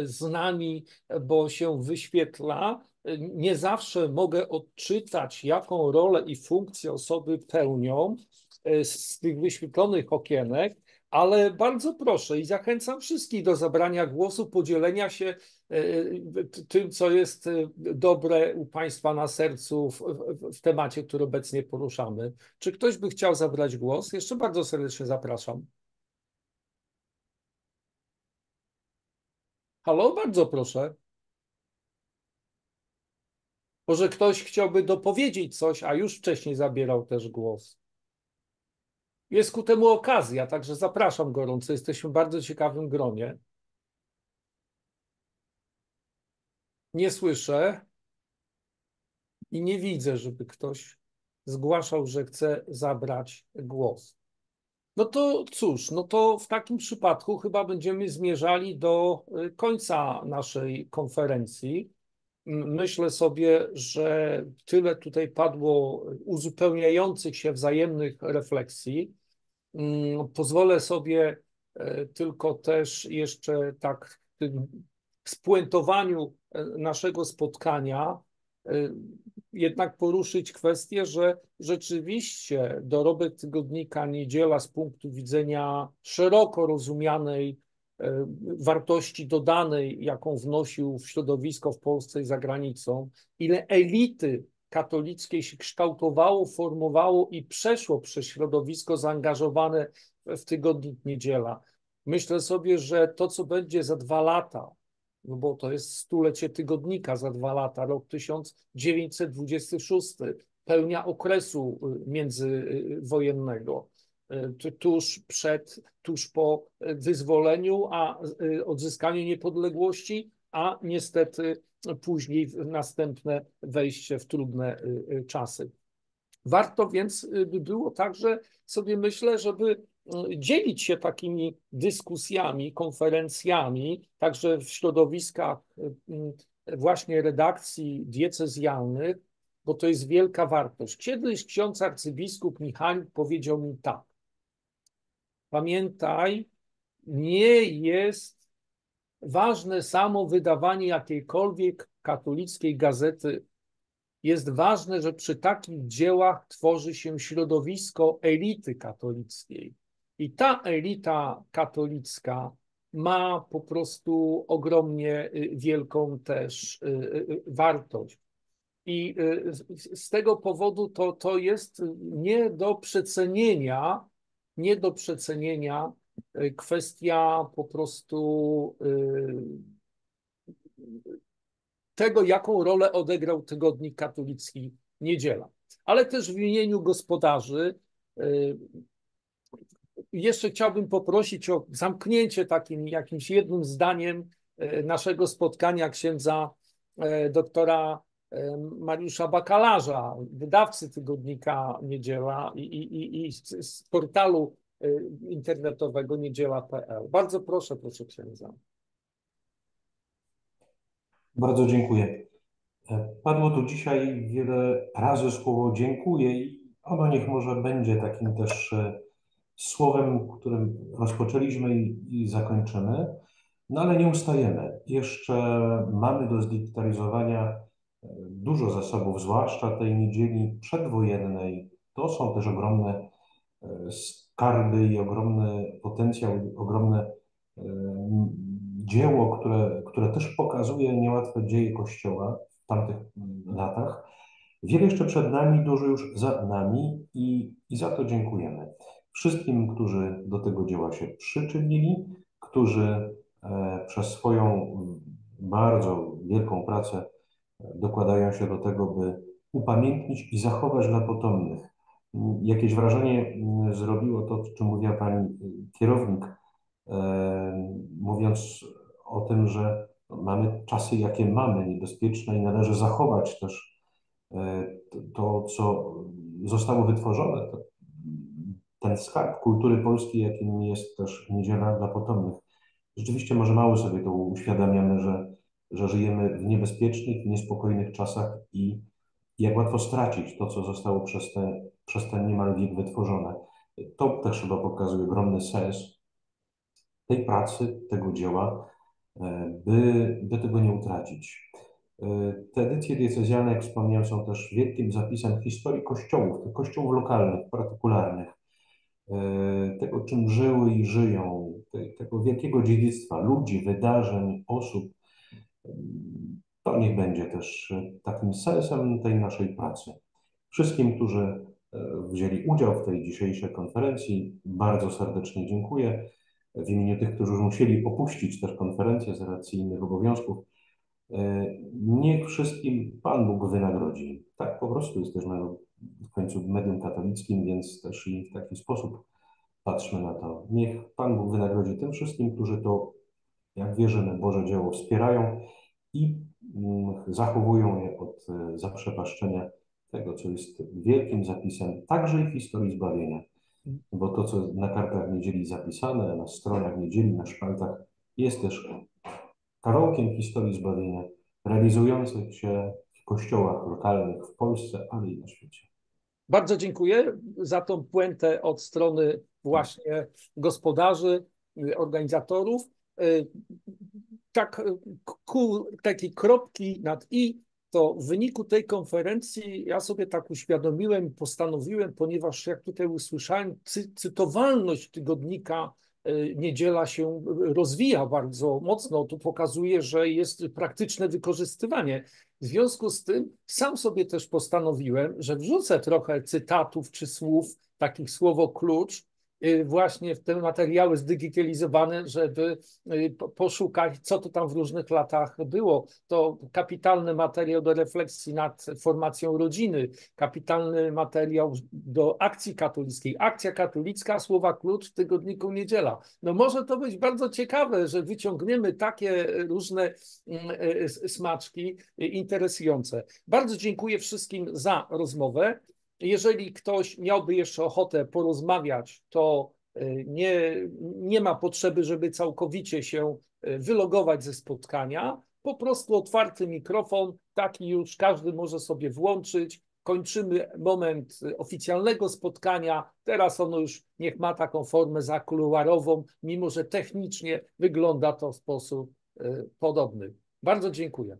z nami, bo się wyświetla. Nie zawsze mogę odczytać, jaką rolę i funkcję osoby pełnią z tych wyświetlonych okienek, ale bardzo proszę i zachęcam wszystkich do zabrania głosu, podzielenia się tym, co jest dobre u Państwa na sercu w temacie, który obecnie poruszamy. Czy ktoś by chciał zabrać głos? Jeszcze bardzo serdecznie zapraszam. Halo, bardzo proszę. Może ktoś chciałby dopowiedzieć coś, a już wcześniej zabierał też głos. Jest ku temu okazja, także zapraszam gorąco. Jesteśmy w bardzo ciekawym gronie. Nie słyszę i nie widzę, żeby ktoś zgłaszał, że chce zabrać głos. No to cóż, no to w takim przypadku chyba będziemy zmierzali do końca naszej konferencji. Myślę sobie, że tyle tutaj padło uzupełniających się wzajemnych refleksji. Pozwolę sobie tylko też jeszcze tak w tym spuentowaniu naszego spotkania jednak poruszyć kwestię, że rzeczywiście dorobek tygodnika Niedziela z punktu widzenia szeroko rozumianej wartości dodanej, jaką wnosił w środowisko w Polsce i za granicą, ile elity katolickiej się kształtowało, formowało i przeszło przez środowisko zaangażowane w tygodnik Niedziela. Myślę sobie, że to, co będzie za 2 lata, no bo to jest stulecie tygodnika za 2 lata, rok 1926, pełnia okresu międzywojennego, tuż po wyzwoleniu, a odzyskaniu niepodległości, a niestety później następne wejście w trudne czasy. Warto więc by było także sobie myślę, żeby dzielić się takimi dyskusjami, konferencjami, także w środowiskach właśnie redakcji diecezjalnych, bo to jest wielka wartość. Kiedyś ksiądz arcybiskup Michalik powiedział mi tak: pamiętaj, nie jest ważne samo wydawanie jakiejkolwiek katolickiej gazety. Jest ważne, że przy takich dziełach tworzy się środowisko elity katolickiej. I ta elita katolicka ma po prostu ogromnie wielką też wartość. I z tego powodu to jest nie do przecenienia kwestia po prostu tego, jaką rolę odegrał tygodnik katolicki Niedziela. Ale też w imieniu gospodarzy jeszcze chciałbym poprosić o zamknięcie takim jakimś jednym zdaniem naszego spotkania księdza doktora Mariusza Bakalarza, wydawcy tygodnika Niedziela i z portalu internetowego niedziela.pl. Bardzo proszę księdza. Bardzo dziękuję. Padło tu dzisiaj wiele razy słowo dziękuję i ono niech może będzie takim też słowem, którym rozpoczęliśmy i zakończymy, no ale nie ustajemy. Jeszcze mamy do zdigitalizowania dużo zasobów, zwłaszcza tej niedzieli przedwojennej. To są też ogromne skarby i ogromny potencjał, ogromne dzieło, które też pokazuje niełatwe dzieje Kościoła w tamtych latach. Wiele jeszcze przed nami, dużo już za nami i za to dziękujemy. Wszystkim, którzy do tego dzieła się przyczynili, którzy przez swoją bardzo wielką pracę dokładają się do tego, by upamiętnić i zachować dla potomnych. Jakieś wrażenie zrobiło to, o czym mówiła pani kierownik, mówiąc o tym, że mamy czasy, jakie mamy, niebezpieczne i należy zachować też to, co zostało wytworzone, ten skarb kultury polskiej, jakim jest też Niedziela dla potomnych. Rzeczywiście może mało sobie to uświadamiamy, że żyjemy w niebezpiecznych i niespokojnych czasach i jak łatwo stracić to, co zostało przez ten niemal wiek wytworzone. To też chyba pokazuje ogromny sens tej pracy, tego dzieła, by tego nie utracić. Te edycje diecezjalne, jak wspomniałem, są też wielkim zapisem historii kościołów, tych kościołów lokalnych, partykularnych, tego, czym żyły i żyją, tego wielkiego dziedzictwa ludzi, wydarzeń, osób. To niech będzie też takim sensem tej naszej pracy. Wszystkim, którzy wzięli udział w tej dzisiejszej konferencji, bardzo serdecznie dziękuję. W imieniu tych, którzy już musieli opuścić też konferencję z racji innych obowiązków, niech wszystkim Pan Bóg wynagrodzi. Tak po prostu jesteśmy w końcu medium katolickim, więc też i w taki sposób patrzmy na to. Niech Pan Bóg wynagrodzi tym wszystkim, którzy to, jak wierzymy, Boże dzieło wspierają i zachowują je od zaprzepaszczenia tego, co jest wielkim zapisem także i historii zbawienia. Bo to, co na kartach niedzieli zapisane, na stronach niedzieli, na szpaltach, jest też kawałkiem historii zbawienia realizujących się w kościołach lokalnych w Polsce, ale i na świecie. Bardzo dziękuję za tą puentę od strony właśnie gospodarzy, organizatorów. Tak, takie kropki nad i, to w wyniku tej konferencji ja sobie tak uświadomiłem, postanowiłem, ponieważ jak tutaj usłyszałem, cytowalność tygodnika Niedziela się rozwija bardzo mocno. Tu pokazuje, że jest praktyczne wykorzystywanie. W związku z tym sam sobie też postanowiłem, że wrzucę trochę cytatów czy słów, takich słowo klucz, właśnie w te materiały zdigitalizowane, żeby poszukać, co to tam w różnych latach było. To kapitalny materiał do refleksji nad formacją rodziny, kapitalny materiał do akcji katolickiej. Akcja katolicka, słowa klucz w tygodniku Niedziela. No może to być bardzo ciekawe, że wyciągniemy takie różne smaczki interesujące. Bardzo dziękuję wszystkim za rozmowę. Jeżeli ktoś miałby jeszcze ochotę porozmawiać, to nie ma potrzeby, żeby całkowicie się wylogować ze spotkania. Po prostu otwarty mikrofon, taki już każdy może sobie włączyć. Kończymy moment oficjalnego spotkania. Teraz ono już niech ma taką formę zakuluarową, mimo że technicznie wygląda to w sposób podobny. Bardzo dziękuję.